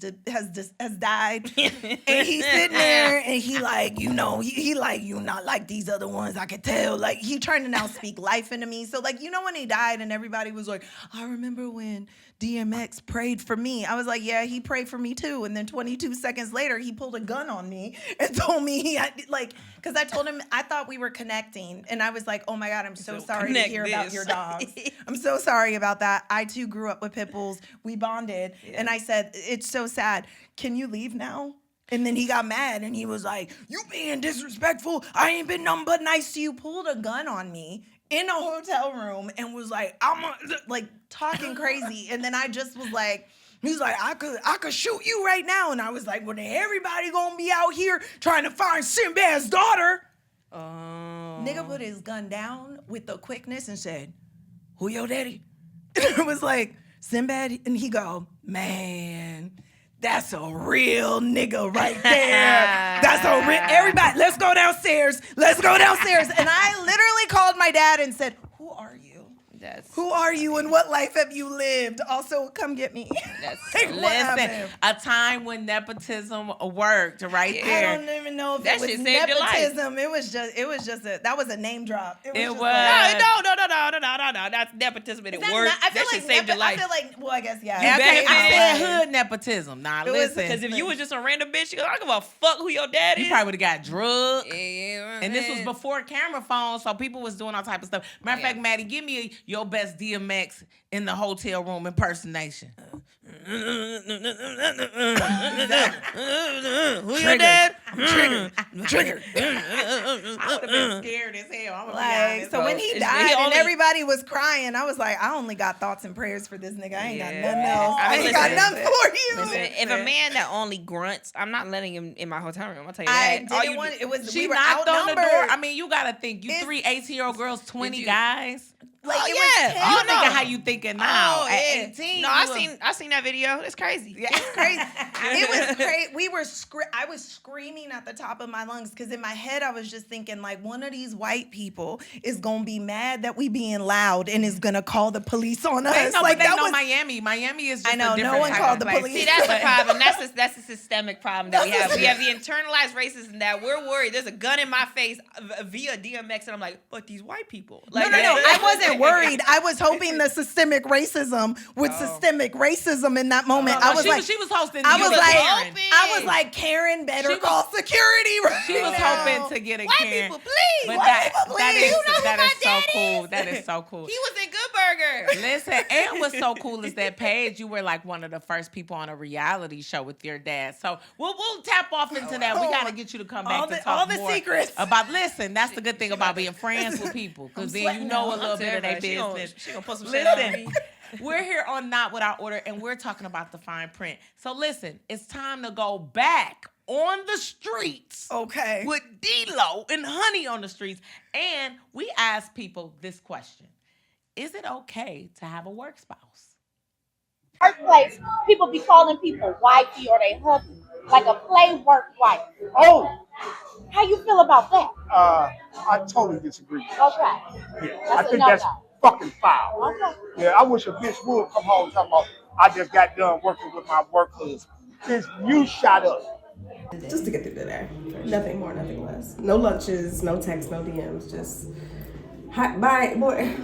died. And he's sitting there, and he like, he like, you not like these other ones, I could tell. Like, he trying to now speak life into me. So like, when he died and everybody was like, I remember when DMX prayed for me. I was like, yeah, he prayed for me too. And then 22 seconds later, he pulled a gun on me and told me he had, like, because I told him I thought we were connecting. And I was like, oh my God, I'm so sorry to hear about your dogs. I'm so sorry about that. I too grew up with pit bulls. We bonded. Yeah. And I said, it's so sad. Can you leave now? And then he got mad and he was like, you being disrespectful. I ain't been nothing but nice to you. Pulled a gun on me in a hotel room and was like, like talking crazy. And then I just was like, he's like, I could shoot you right now. And I was like, well, then everybody gonna be out here trying to find Sinbad's daughter. Oh. Nigga put his gun down with the quickness and said, who your daddy? And it was like, Sinbad. And he go, man, that's a real nigga right there. That's a real, everybody, let's go downstairs. Let's go downstairs. And I literally called my dad and said, who are you? Who are you and what life have you lived? Also, come get me. Listen, a time when nepotism worked right there. I don't even know if that it was nepotism. It was just that was a name drop. It was. No. That's nepotism and it worked. That shit saved your life. I feel like, well, I guess, yeah. Okay, I said hood nepotism. Nah, listen. Because if you was just a random bitch, I don't give a fuck who your dad is. You probably would have got drugged. Yeah, and this was before camera phones, so people was doing all type of stuff. Matter of fact, Maddie, give me your best DMX in the hotel room impersonation. Who your dad? Trigger. I would have been scared as hell. Like, so when he died and everybody was crying, I was like, I only got thoughts and prayers for this nigga. I ain't got nothing else. I ain't got nothing for you. Listen, if a man that only grunts, I'm not letting him in my hotel room. I'll tell you that. It was she we were knocked on the outnumbered. door. I mean, you gotta think. You 3 18-year-old girls, 20 guys. Like, Oh, it yeah. was 10. You Oh, no. thinking how you thinking now. Oh, At yeah. 18, No, I seen that video. It's crazy. Yeah. It's crazy. It was crazy. I was screaming at the top of my lungs because in my head I was just thinking like one of these white people is gonna be mad that we being loud and is gonna call the police on us. They know, like but they that know was Miami. Miami is just I know, a no different one type called of the place. police. See, that's the problem. That's a systemic problem that we have. We have the internalized racism that we're worried. There's a gun in my face via DMX, and I'm like, but these white people. Like, no. I wasn't worried. I was hoping the systemic racism with systemic racism in that moment. No, I was she was hosting. I was like, Karen. I was like, Karen better call security. Right She was now. hoping to get a white Karen. people, please. But White people, that please. is You know who that my is so dad cool. is? That is so cool. He was in Good Burger. Listen, and what's so cool is that Paige, you were like one of the first people on a reality show with your dad. So we'll tap off into that. We got to get you to come back to talk all the more secrets. about. Listen, that's the good thing about being friends with people, because then you know a little bit of their business. She gonna put some shit on me. Listen, we're here on Not What I Order, and we're talking about the fine print. So listen, it's time to go back on the streets. Okay. With D-Lo and Honey on the streets. And we ask people this question. Is it okay to have a work spouse? Workplace, people be calling people wifey or they hubby, like a play work wife. Oh, How you feel about that? I totally disagree. Okay. Yeah, I That's a think that's no-no. fucking foul. Okay. Yeah, I wish a bitch would come home and talk about, I just got done working with my work husband. Since you shot up. Just to get through the day. Nothing more, nothing less. No lunches, no texts, no DMs. Just hi, bye, boy.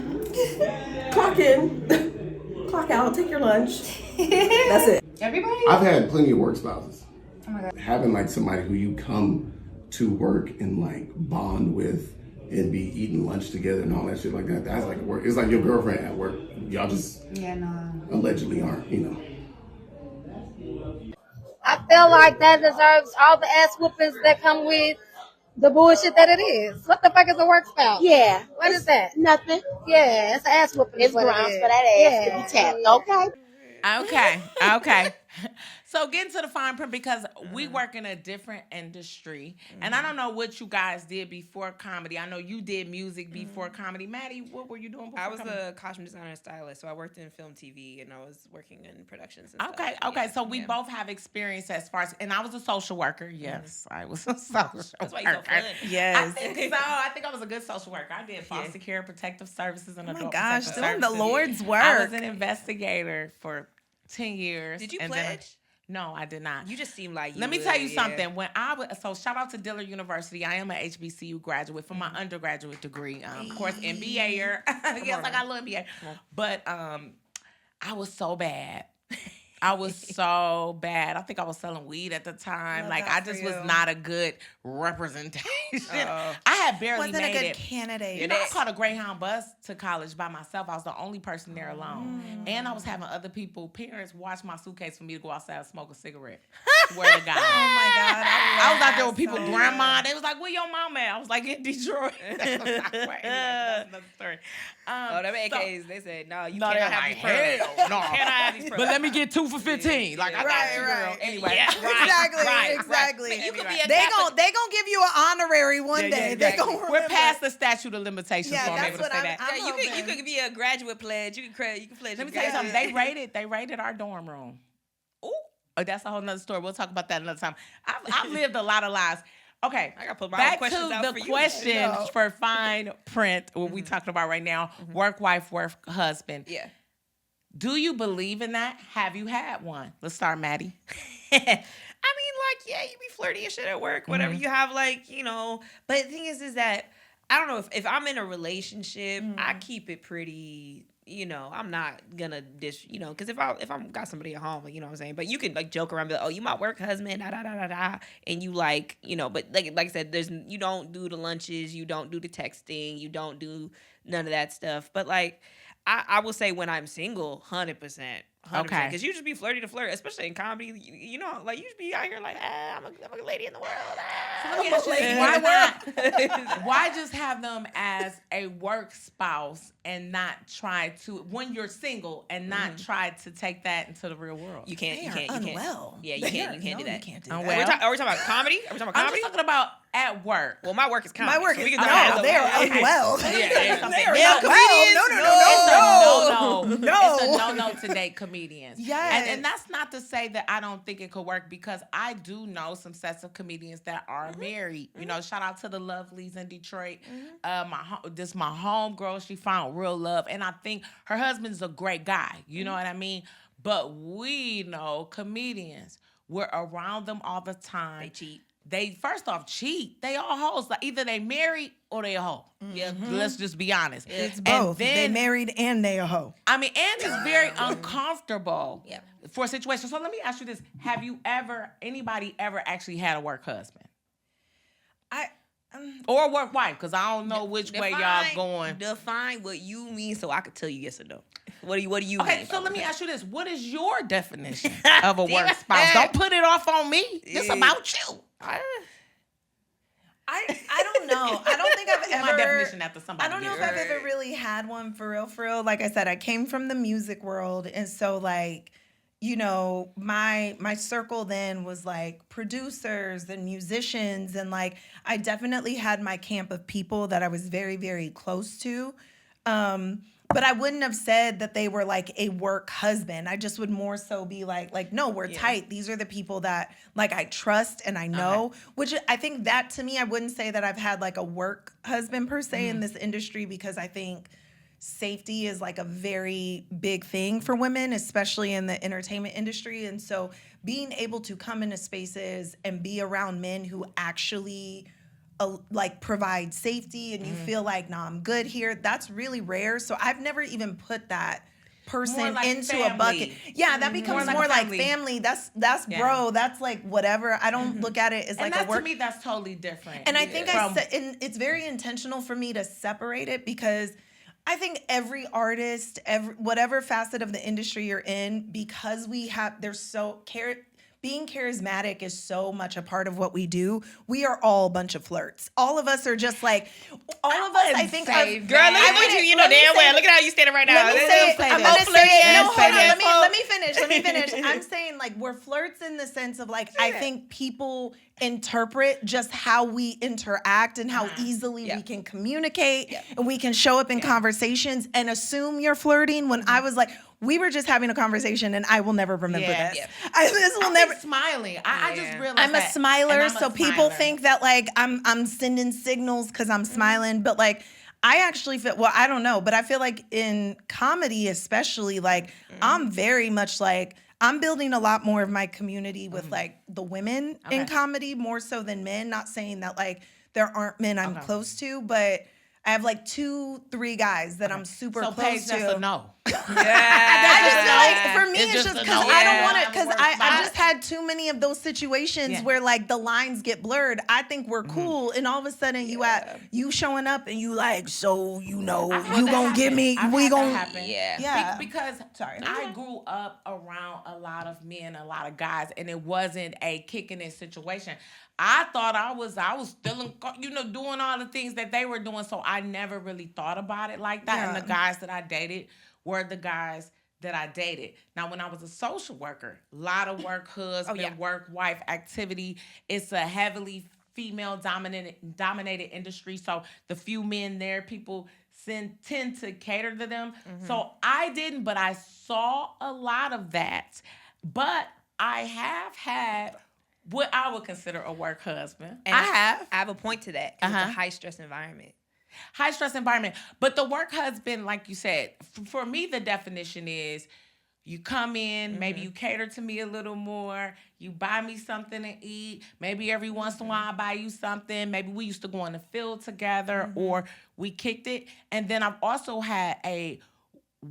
Clock in, clock out, take your lunch. That's it. Everybody? I've had plenty of work spouses. Oh my God. Having like somebody who you come to work and like bond with and be eating lunch together and all that shit like that. That's like work. It's like your girlfriend at work. Y'all just allegedly aren't, you know. I feel like that deserves all the ass whoopings that come with the bullshit that it is. What the fuck is a work spouse? Yeah. What is that? Nothing. Yeah, it's an ass whooping. It's what grounds it is. for that ass to be tapped, okay? Okay. So getting to the fine print, because we work in a different industry. And I don't know what you guys did before comedy. I know you did music before comedy. Maddie, what were you doing before comedy? I was a costume designer and stylist, so I worked in film, TV, and I was working in productions and Okay. stuff. Yeah, so we both have experience as far as, and I was a social worker. Yes, I was a social That's why you're so worker. fun. Yes. I think so. I think I was a good social worker. I did foster care, protective services, and Oh my adult gosh, protective doing the services. Lord's work. I was an investigator for 10 years. Did you and then pledge? no, I did not. You just seem like you Let me would, tell you yeah. something. When I was, so shout out to Diller University. I am an HBCU graduate for my undergraduate degree. Of course, MBA-er. Yes, I got a little MBA. But I was so bad. I was so bad. I think I was selling weed at the time. Love like that I for just was you. not a good representation. I had barely Wasn't made a good it. candidate. You know, I caught a Greyhound bus to college by myself. I was the only person there alone. And I was having other people, parents, watch my suitcase for me to go outside and smoke a cigarette. Swear to God. Oh my God. I was out there with people, so grandma. They was like, "Where your mom at?" I was like, "In Detroit." That was not right. That's another story. Oh, them so- AKs, they said, no, you No, cannot they're have like, these permits. hell no. Cannot have these permits. But let me get 2 for 15. Like I got you, girl. Right. Anyway, Yeah, right, Exactly. But you could be a They gonna give you an honorary one day. They gonna remember. We're past the statute of limitations, Yeah, so I'm that's able to what say I'm- that. I'm Yeah, you hoping. could be a graduate pledge. You can pledge. Let me tell you something. They raided our dorm room. Ooh, that's a whole nother story. We'll talk about that another time. I've lived a lot of lives. Okay, I gotta put my back questions to out the for you. question for fine print. What we talking about right now? Work wife, work husband. Yeah. Do you believe in that? Have you had one? Let's start, Maddie. I mean, like, yeah, you be flirty and shit at work, whatever. You have, like, you know. But the thing is that I don't know if I'm in a relationship, I keep it pretty. You know, I'm not gonna you know, because if I'm got somebody at home, like, you know what I'm saying. But you can like joke around, be like, oh, you my work husband, da da da da da, and you like, you know. But like I said, you don't do the lunches, you don't do the texting, you don't do none of that stuff. But like, I will say when I'm single, 100%. Okay. Because you just be flirty to flirt, especially in comedy. You know, like you just be out here like, I'm a lady in the world. Let me ask you this. Why just have them as a work spouse and not try to, when you're single, and not try to take that into the real world? You can't. They You are can't. unwell. Yeah, you can't do that. You can't do Unwell. that. Are we talking about comedy? Are we talking about I'm comedy? just talking about at work. Well, my work is comedy. My work so is we can no, go ahead. they are unwell. Yeah, They are yeah, not well. No. No. It's a no to date comedians. Yes. And that's not to say that I don't think it could work, because I do know some sets of comedians that are married. You know, shout out to the Lovelies in Detroit. This my homegirl. She found real love, and I think her husband's a great guy. You know what I mean? But we know comedians. We're around them all the time. They cheat. They first off cheat. They all hoes. Like either they married or they a hoe. Yeah, let's just be honest. It's both. They married and they a hoe. I mean, and it's very uncomfortable for a situation. So let me ask you this: have you anybody ever actually had a work husband? Or a work wife? Because I don't know which way y'all going. Define what you mean so I could tell you yes or no. What do you mean? Okay, so let me ask you this: what is your definition of a work spouse? Don't put it off on me. This about you. I don't know. I don't think I've ever. My definition after somebody. I don't know if I've ever really had one for real. For real. Like I said, I came from the music world, and so like, you know, my circle then was like producers and musicians, and like I definitely had my camp of people that I was very, very close to. But I wouldn't have said that they were like a work husband. I just would more so be like, no, we're tight. These are the people that like I trust and I know, which I think that to me, I wouldn't say that I've had like a work husband per se in this industry, because I think safety is like a very big thing for women, especially in the entertainment industry. And so being able to come into spaces and be around men who actually like provide safety and you feel like, nah, I'm good here, that's really rare. So I've never even put that person like into family. a bucket. Yeah, that becomes more like family. That's bro. That's like whatever. I don't look at it as like a work. To me, that's totally different. And I think and it's very intentional for me to separate it, because I think every artist, whatever facet of the industry you're in, because being charismatic is so much a part of what we do. We are all a bunch of flirts. All of us are just like, I think. Girl, look at you. You know damn well. Look at how you standing right now. Let me say it. I'm gonna say it. No, hold on. Let me finish. I'm saying like we're flirts in the sense of like I think people interpret just how we interact and how easily we can communicate and we can show up in conversations and assume you're flirting when I was like, we were just having a conversation and I will never remember this. This will never. Smiling. I just realized I'm a smiler, so people think that like I'm sending signals because I'm smiling, but like I actually feel, well, I don't know, but I feel like in comedy especially, like I'm very much like I'm building a lot more of my community with like the women in comedy more so than men. Not saying that like there aren't men I'm close to, but I have like 2-3 guys that I'm super so close Paige, to. that's a no. I just feel like for me, it's just a because no. I don't want to, because I just had too many of those situations where like the lines get blurred. I think we're cool, and all of a sudden you showing up and you like, so you know you gonna give me, we gonna happen. Because I grew up around a lot of men, a lot of guys, and it wasn't a kicking it situation. I thought I was still, doing all the things that they were doing, so I never really thought about it like that. And the guys that I dated were the guys that I dated. Now, when I was a social worker, a lot of work husband, work wife activity. It's a heavily female dominated industry, so the few men there, people tend to cater to them. So I didn't, but I saw a lot of that. But I have had what I would consider a work husband. And I have a point to that. It's a high stress environment. High stress environment. But the work husband, like you said, for me, the definition is you come in, maybe you cater to me a little more, you buy me something to eat, maybe every once in a while I buy you something, maybe we used to go in the field together or we kicked it. And then I've also had a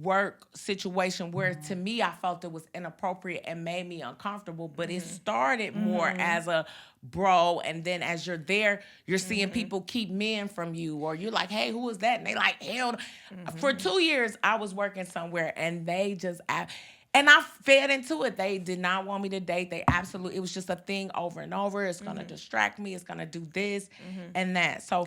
work situation where to me I felt it was inappropriate and made me uncomfortable, but it started more as a bro, and then as you're there you're seeing people keep men from you, or you're like, hey, who is that? And they like, hell. For 2 years I was working somewhere and they just and I fed into it. They did not want me to date. They absolutely, it was just a thing over and over. It's gonna distract me. It's gonna do this and that. So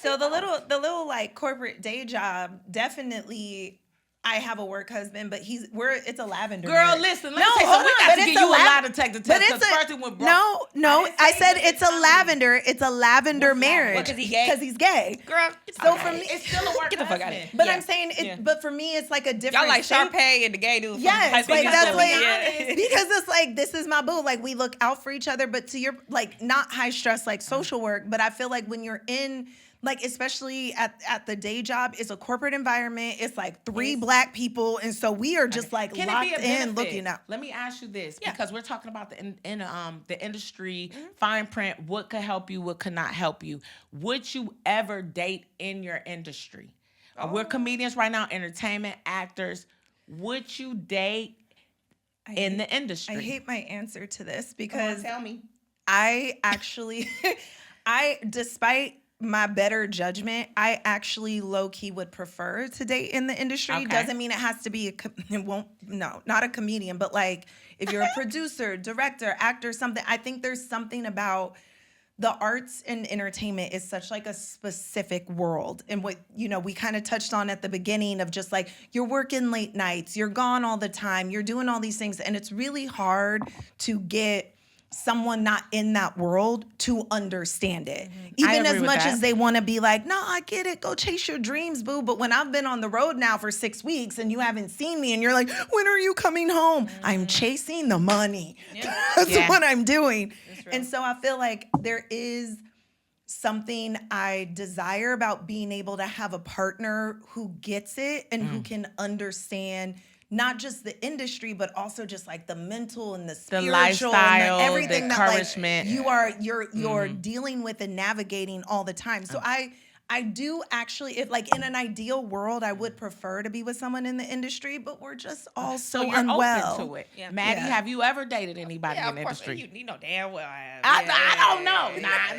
the little like corporate day job definitely I have a work husband, but it's a lavender. Girl, marriage. listen, let me say something. We got to give you a lie detector test. Because first it went broke. No, I said it's a lavender. It's a lavender marriage. Because he's gay? Because he's gay. Girl, So for me, it's still a work get the fuck out of here. But I'm saying, but for me, it's like a different. Y'all like state. Sharpay and the gay dude. Yes, like that's like yeah. because it's like this is my boo. Like we look out for each other, but to your like not high stress like social work. But I feel like when you're in like especially at the day job, it's a corporate environment. It's like three black people, and so we are just like Can locked it be a in, benefit? looking out. Let me ask you this, because we're talking about the industry, fine print, what could help you, what could not help you. Would you ever date in your industry? We're comedians right now, entertainment, actors. Would you date in the industry? I hate my answer to this because tell me. I actually, despite my better judgment, I actually low-key would prefer to date in the industry. Okay. Doesn't mean it has to be not a comedian, but like if you're a producer, director, actor, something, I think there's something about the arts and entertainment is such like a specific world. And what, we kind of touched on at the beginning of just like, you're working late nights, you're gone all the time, you're doing all these things. And it's really hard to get someone not in that world to understand it. Even as much as they want to be like, no, I get it. Go chase your dreams, boo. But when I've been on the road now for 6 weeks and you haven't seen me and you're like, when are you coming home? I'm chasing the money. That's what I'm doing. And so I feel like there is something I desire about being able to have a partner who gets it and who can understand not just the industry, but also just like the mental and the spiritual, the lifestyle, and everything the encouragement. That like you're dealing with and navigating all the time. So I do actually, if like in an ideal world, I would prefer to be with someone in the industry, but we're just all so you're unwell. open to it. Yeah. Maddie, have you ever dated anybody in the industry? You know damn well I have. I don't know.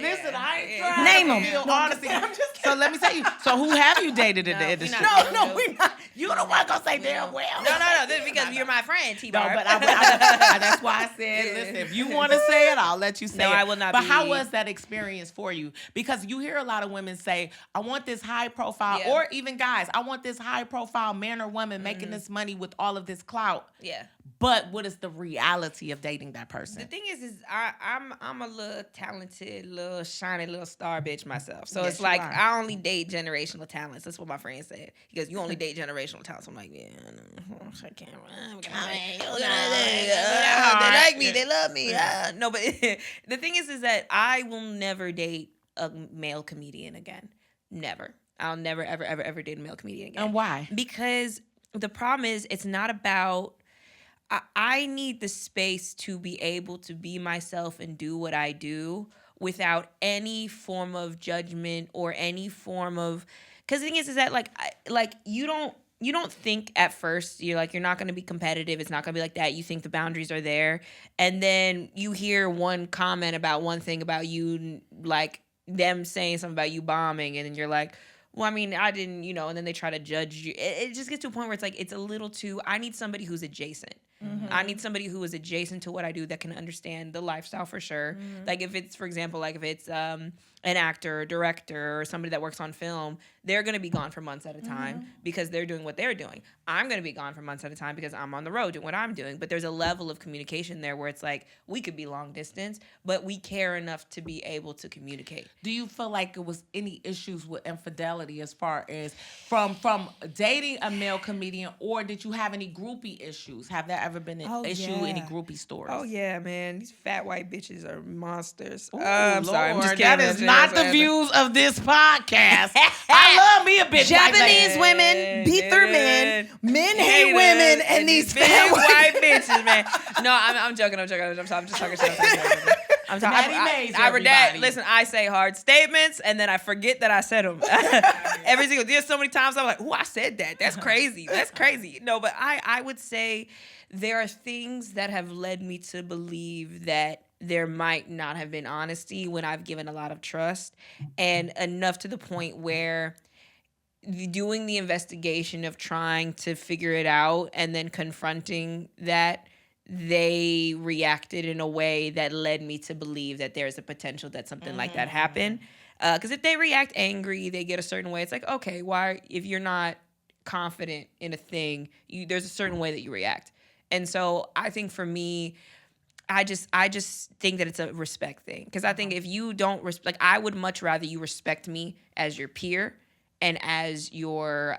Listen, I ain't trying Name to feel honesty. So let me tell you. So who have you dated in the industry? No, we're not. You the one gonna say damn well. No. This is because you're my friend, T-Barb. No, but that's why I said, listen, if you want to say it, I'll let you say it. No, I will not. But how was that experience for you? Because you hear a lot of women say, I want this high profile, or even guys, I want this high profile man or woman making this money with all of this clout. Yeah. But what is the reality of dating that person? The thing is I'm a little talented, little shiny, little star bitch myself. So it's like I only date generational talents. That's what my friend said. He goes, you only date generational talents. I'm like, yeah, I can't run. They like me, they love me. No, but the thing is that I will never date a male comedian again. Never. I'll never, ever, ever, ever date a male comedian again. And why? Because the problem is it's not about, I need the space to be able to be myself and do what I do without any form of judgment or any form of, because the thing is that like you don't think at first, you're not going to be competitive. It's not going to be like that. You think the boundaries are there. And then you hear one comment about one thing about you, like them saying something about you bombing. And then you're like, well, I mean, I didn't, and then they try to judge you. It just gets to a point where it's like, it's a little too, I need somebody who's adjacent. I need somebody who is adjacent to what I do that can understand the lifestyle for sure. Like if it's, for example, like if it's an actor or director or somebody that works on film, they're going to be gone for months at a time because they're doing what they're doing. I'm going to be gone for months at a time because I'm on the road doing what I'm doing. But there's a level of communication there where it's like, we could be long distance, but we care enough to be able to communicate. Do you feel like it was any issues with infidelity as far as from dating a male comedian, or did you have any groupie issues? Have there ever been an issue, any groupie stories? Oh, yeah, man. These fat white bitches are monsters. Ooh, I'm sorry. I'm just kidding. That is not the views of this podcast. I love me a bitch. Japanese women beat their men. Men hate women, and these big white bitches, man. No, I'm joking. I'm just talking shit. I'm talking. Listen, I say hard statements, and then I forget that I said them. Every single. There's so many times I'm like, "Oh, I said that. That's crazy. That's crazy." No, but I would say there are things that have led me to believe that there might not have been honesty when I've given a lot of trust, and enough to the point where doing the investigation of trying to figure it out and then confronting that, they reacted in a way that led me to believe that there's a potential that something like that happened. Because if they react angry, they get a certain way. It's like, okay, why, if you're not confident in a thing, there's a certain way that you react. And so I think for me, I just think that it's a respect thing. Because I think if you don't respect, I would much rather you respect me as your peer and as your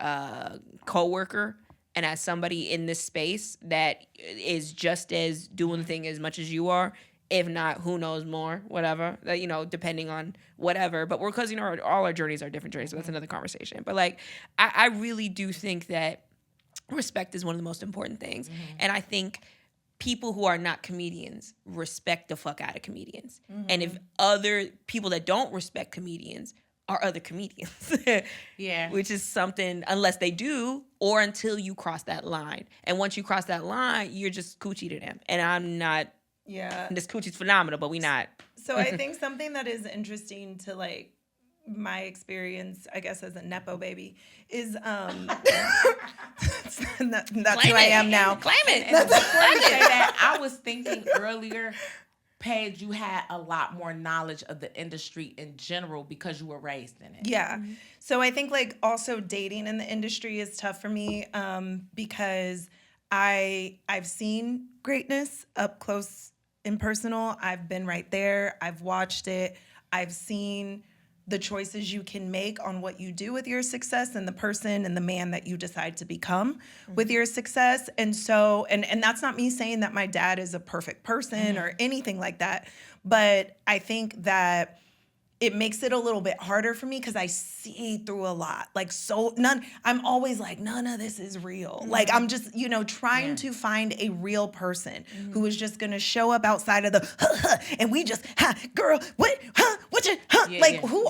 coworker and as somebody in this space that is just as doing the thing as much as you are. If not, who knows more, whatever, depending on whatever. But because, all our journeys are different journeys, so that's another conversation. But, I really do think that respect is one of the most important things. Mm-hmm. And I think people who are not comedians respect the fuck out of comedians. Mm-hmm. And if other people that don't respect comedians are other comedians. Yeah. Which is something, unless they do, or until you cross that line. And once you cross that line, you're just coochie to them. And I'm not... Yeah. This coochie's phenomenal, but we not. So I think something that is interesting to my experience, I guess, as a Nepo baby is that's who I am now. Claim it. And before you say that, I was thinking earlier, Paige, you had a lot more knowledge of the industry in general because you were raised in it. Yeah. Mm-hmm. So I think also dating in the industry is tough for me because I've seen greatness up close and personal. I've been right there. I've watched it. I've seen the choices you can make on what you do with your success and the person and the man that you decide to become with your success. And so, and that's not me saying that my dad is a perfect person or anything like that. But I think that it makes it a little bit harder for me because I see through a lot. I'm always none of this is real. Mm-hmm. I'm just, trying to find a real person who is just going to show up outside of the, and we just, girl, what, what you,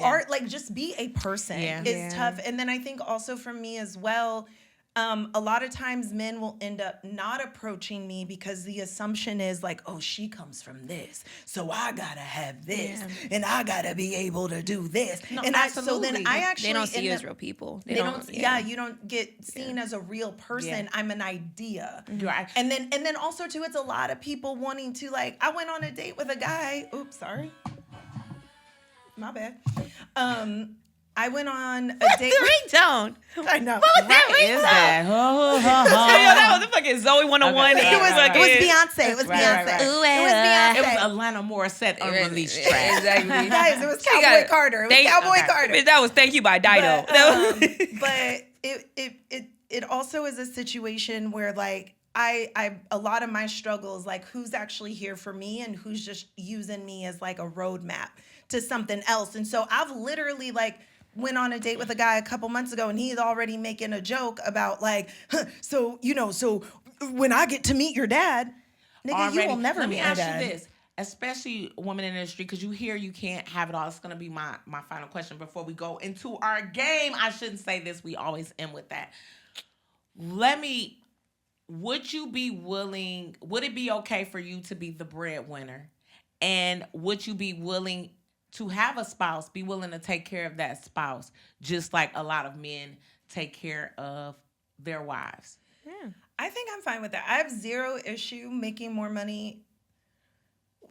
are, just be a person is tough. And then I think also for me as well, a lot of times men will end up not approaching me because the assumption is oh, she comes from this, so I gotta have this, and I gotta be able to do this. No, and so then I actually they don't see you as real people. They don't. Yeah, you don't get seen as a real person. Yeah. I'm an idea. Right. And then also too, it's a lot of people wanting to I went on a date with a guy. Oops, sorry. My bad. I went on a date. The ringtone. I know. What is that? That was a fucking Zoe 101. Okay, it was Beyonce. It was Beyonce. Right. It was Beyonce. It was Atlanta Morissette unreleased track. Exactly. Guys, it was Cowboy Carter. It was Cowboy Carter. That was Thank You by Dido. But it also is a situation where I a lot of my struggles who's actually here for me and who's just using me as a roadmap to something else. And so I've literally went on a date with a guy a couple months ago and he's already making a joke about so when I get to meet your dad, nigga, already, you will never meet my dad. Let me ask you this, especially women in the industry, because you hear you can't have it all. It's going to be my final question before we go into our game. I shouldn't say this. We always end with that. Would you be willing, would it be okay for you to be the breadwinner? And would you be willing to have a spouse, be willing to take care of that spouse, just like a lot of men take care of their wives? Yeah. I think I'm fine with that. I have zero issue making more money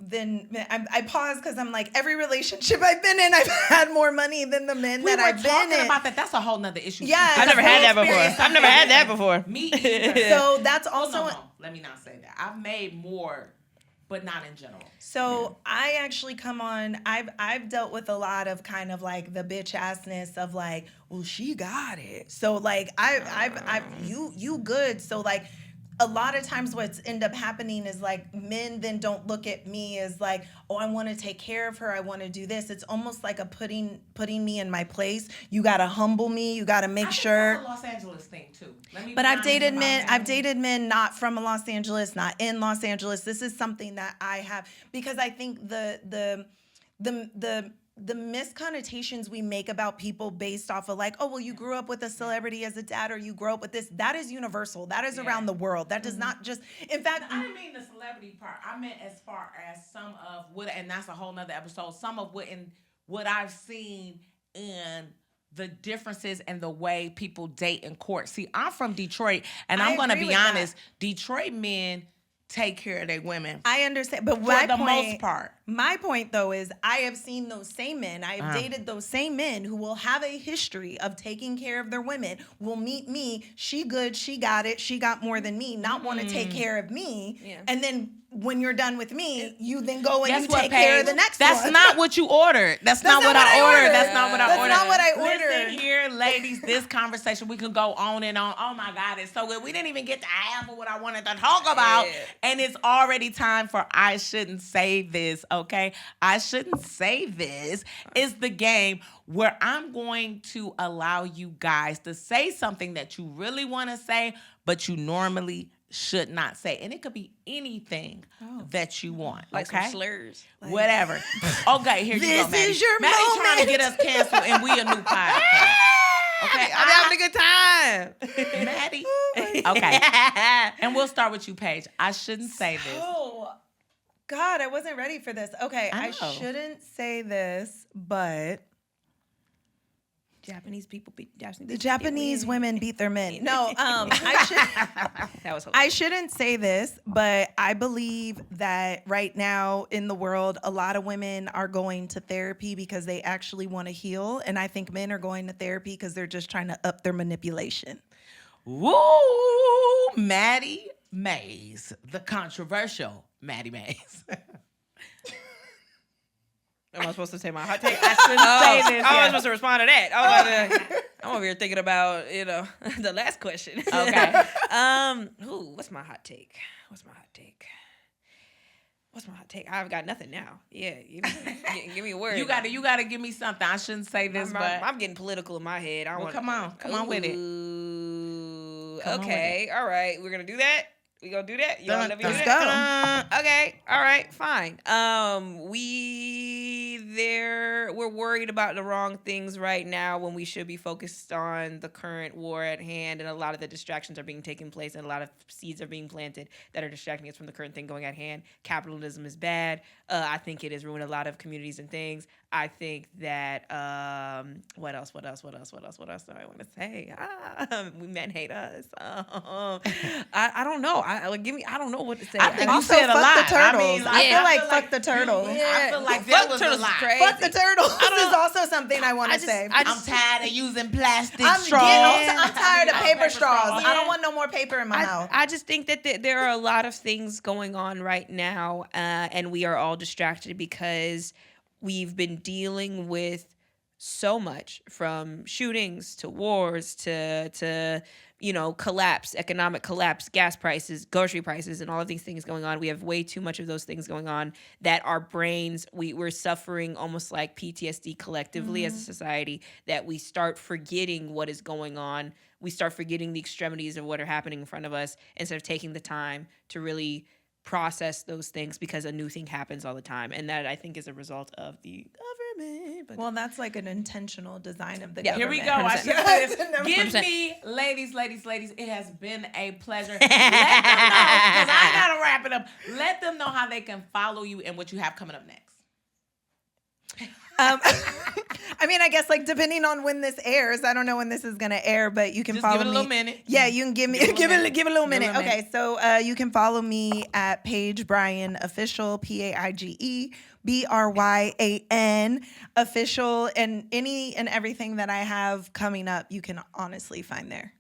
than I pause because I'm every relationship I've been in, I've had more money than the men that I've been in. We were talking about that. That's a whole nother issue. Yeah, I've never had that before. Me either. So that's also. No. Let me not say that. I've made more, but not in general. So I actually come on. I've dealt with a lot of kind of the bitch assness of well, she got it. So you good. So a lot of times what's end up happening is men then don't look at me as oh, I want to take care of her. I want to do this. It's almost like a putting me in my place. You got to humble me. You got to make sure. That's a Los Angeles thing too. But I've dated men not from Los Angeles, not in Los Angeles. This is something that I have because I think the misconnotations we make about people based off of oh, well, you grew up with a celebrity as a dad or you grew up with this, that is universal. That is around the world. That does not just, in fact. I didn't mean the celebrity part. I meant as far as some of what, and that's a whole nother episode, some of what I've seen in the differences and the way people date in court. See, I'm from Detroit, and I'm going to be honest, Detroit men take care of their women. I understand, but for the most part. My point, though, is I have seen those same men. I have dated those same men who will have a history of taking care of their women, will meet me, she good, she got it, she got more than me, not want to take care of me. Yeah. And then when you're done with me, you then go and you take care of the next one. That's not what you ordered. That's not what I ordered. That's not what I ordered. That's not what I ordered. Listen here, ladies, this conversation, we can go on and on. Oh my God, it's so good. We didn't even get to half of what I wanted to talk about. Yeah. And it's already time for I Shouldn't Say This, okay? I Shouldn't Say This is the game where I'm going to allow you guys to say something that you really want to say, but you normally should not say. And it could be anything that you want. Like okay? some slurs. Whatever. Okay, here you go, Maddie. This is your Maddie's moment. trying to get us canceled and we a new podcast. Okay, I'm having a good time. Maddie. Okay. And we'll start with you, Paige. I shouldn't say this. Oh, God, I wasn't ready for this. Okay, I shouldn't say this, but Japanese people beat Japanese women beat their men. No, I shouldn't say this, but I believe that right now in the world, a lot of women are going to therapy because they actually want to heal, and I think men are going to therapy because they're just trying to up their manipulation. Woo, Maddie Mays, the controversial Maddie Mays. Am I supposed to say my hot take? I shouldn't say this. I was supposed to respond to that. I'm over here thinking about, the last question. Okay. What's my hot take? What's my hot take? I've got nothing now. Yeah, give me a word. You gotta give me something. I shouldn't say this, but I'm getting political in my head. come on with it. Okay, all right, we're gonna do that. We gonna do that? You wanna let me do Let's that? go. Okay. All right. Fine. We're worried about the wrong things right now when we should be focused on the current war at hand, and a lot of the distractions are being taken place, and a lot of seeds are being planted that are distracting us from the current thing going at hand. Capitalism is bad. I think it has ruined a lot of communities and things. I think that what else do I want to say? We men hate us. I don't know. I don't know what to say. I think you also, said a fuck lot. the turtles. I mean, I feel like fuck the turtles. I feel like that was a lot. Fuck the turtles is also something I want to say. I'm tired of using plastic straws. I'm tired of paper straws. I don't want no more paper in my mouth. I just think that there are a lot of things going on right now, and we are all distracted because we've been dealing with so much, from shootings to wars to collapse, economic collapse, gas prices, grocery prices, and all of these things going on. We have way too much of those things going on that our brains, we're suffering almost like PTSD collectively as a society, that we start forgetting what is going on. We start forgetting the extremities of what are happening in front of us instead of taking the time to really process those things, because a new thing happens all the time. And that, I think, is a result of the government. But well, that's like an intentional design of the government. Here we go. I should say this. Give me, ladies, it has been a pleasure. Let them know, because I got to wrap it up. Let them know how they can follow you and what you have coming up next. I mean, I guess depending on when this airs, I don't know when this is gonna air, but you can just follow give it me. A little minute. Yeah, you can give it a little minute. Okay, so you can follow me at Paige Bryan Official, PAIGE BRYAN Official, and any and everything that I have coming up, you can honestly find there.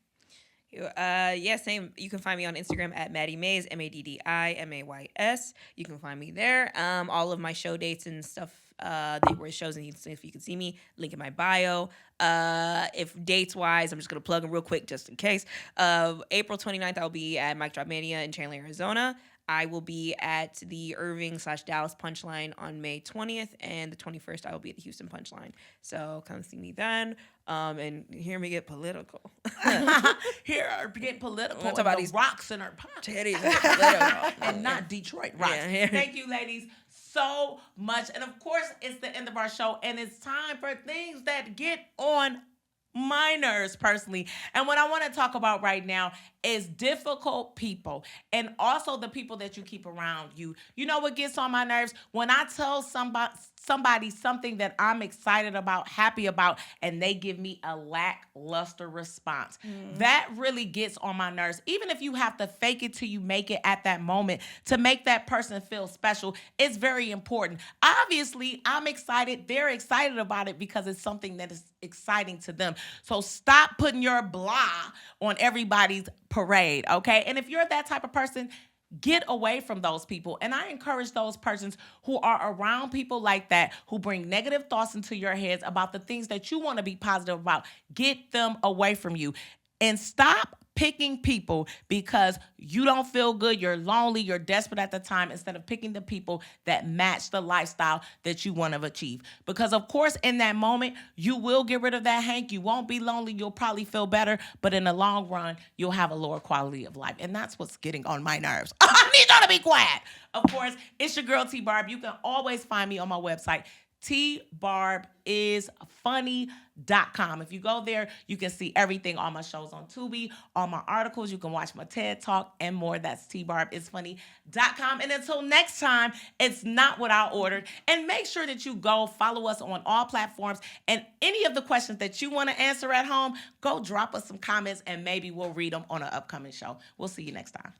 Same. You can find me on Instagram at Maddie Mays, MADDIMAYS. You can find me there. All of my show dates and stuff, they were shows, and if you can see me, link in my bio. If dates wise, I'm just gonna plug them real quick just in case. April 29th, I'll be at Mic Drop Mania in Chandler, Arizona. I will be at the Irving/Dallas Punchline on May 20th, and the 21st I will be at the Houston Punchline. So come see me then, and hear me get political. Hear her get political. Talk about these rocks in her pocket. Titties and not Detroit rocks. Yeah. Thank you, ladies, so much. And of course, it's the end of our show, and it's time for things that get on my nerves personally. And what I want to talk about right now is difficult people and also the people that you keep around you. You know what gets on my nerves? When I tell somebody something that I'm excited about, happy about, and they give me a lackluster response. That really gets on my nerves. Even if you have to fake it till you make it at that moment to make that person feel special, it's very important. Obviously, I'm excited. They're excited about it because it's something that is exciting to them. So stop putting your blah on everybody's parade, okay? And if you're that type of person, get away from those people. And I encourage those persons who are around people like that, who bring negative thoughts into your heads about the things that you want to be positive about. Get them away from you. And stop picking people because you don't feel good, you're lonely, you're desperate at the time, instead of picking the people that match the lifestyle that you want to achieve. Because of course, in that moment, you will get rid of that hank. You won't be lonely. You'll probably feel better. But in the long run, you'll have a lower quality of life. And that's what's getting on my nerves. I need y'all to be quiet. Of course, it's your girl, T Barb. You can always find me on my website, tbarbisfunny.com. If you go there, you can see everything, all my shows on Tubi, all my articles. You can watch my TED Talk and more. That's tbarbisfunny.com. And until next time, it's not what I ordered. And make sure that you go follow us on all platforms. And any of the questions that you want to answer at home, go drop us some comments and maybe we'll read them on an upcoming show. We'll see you next time.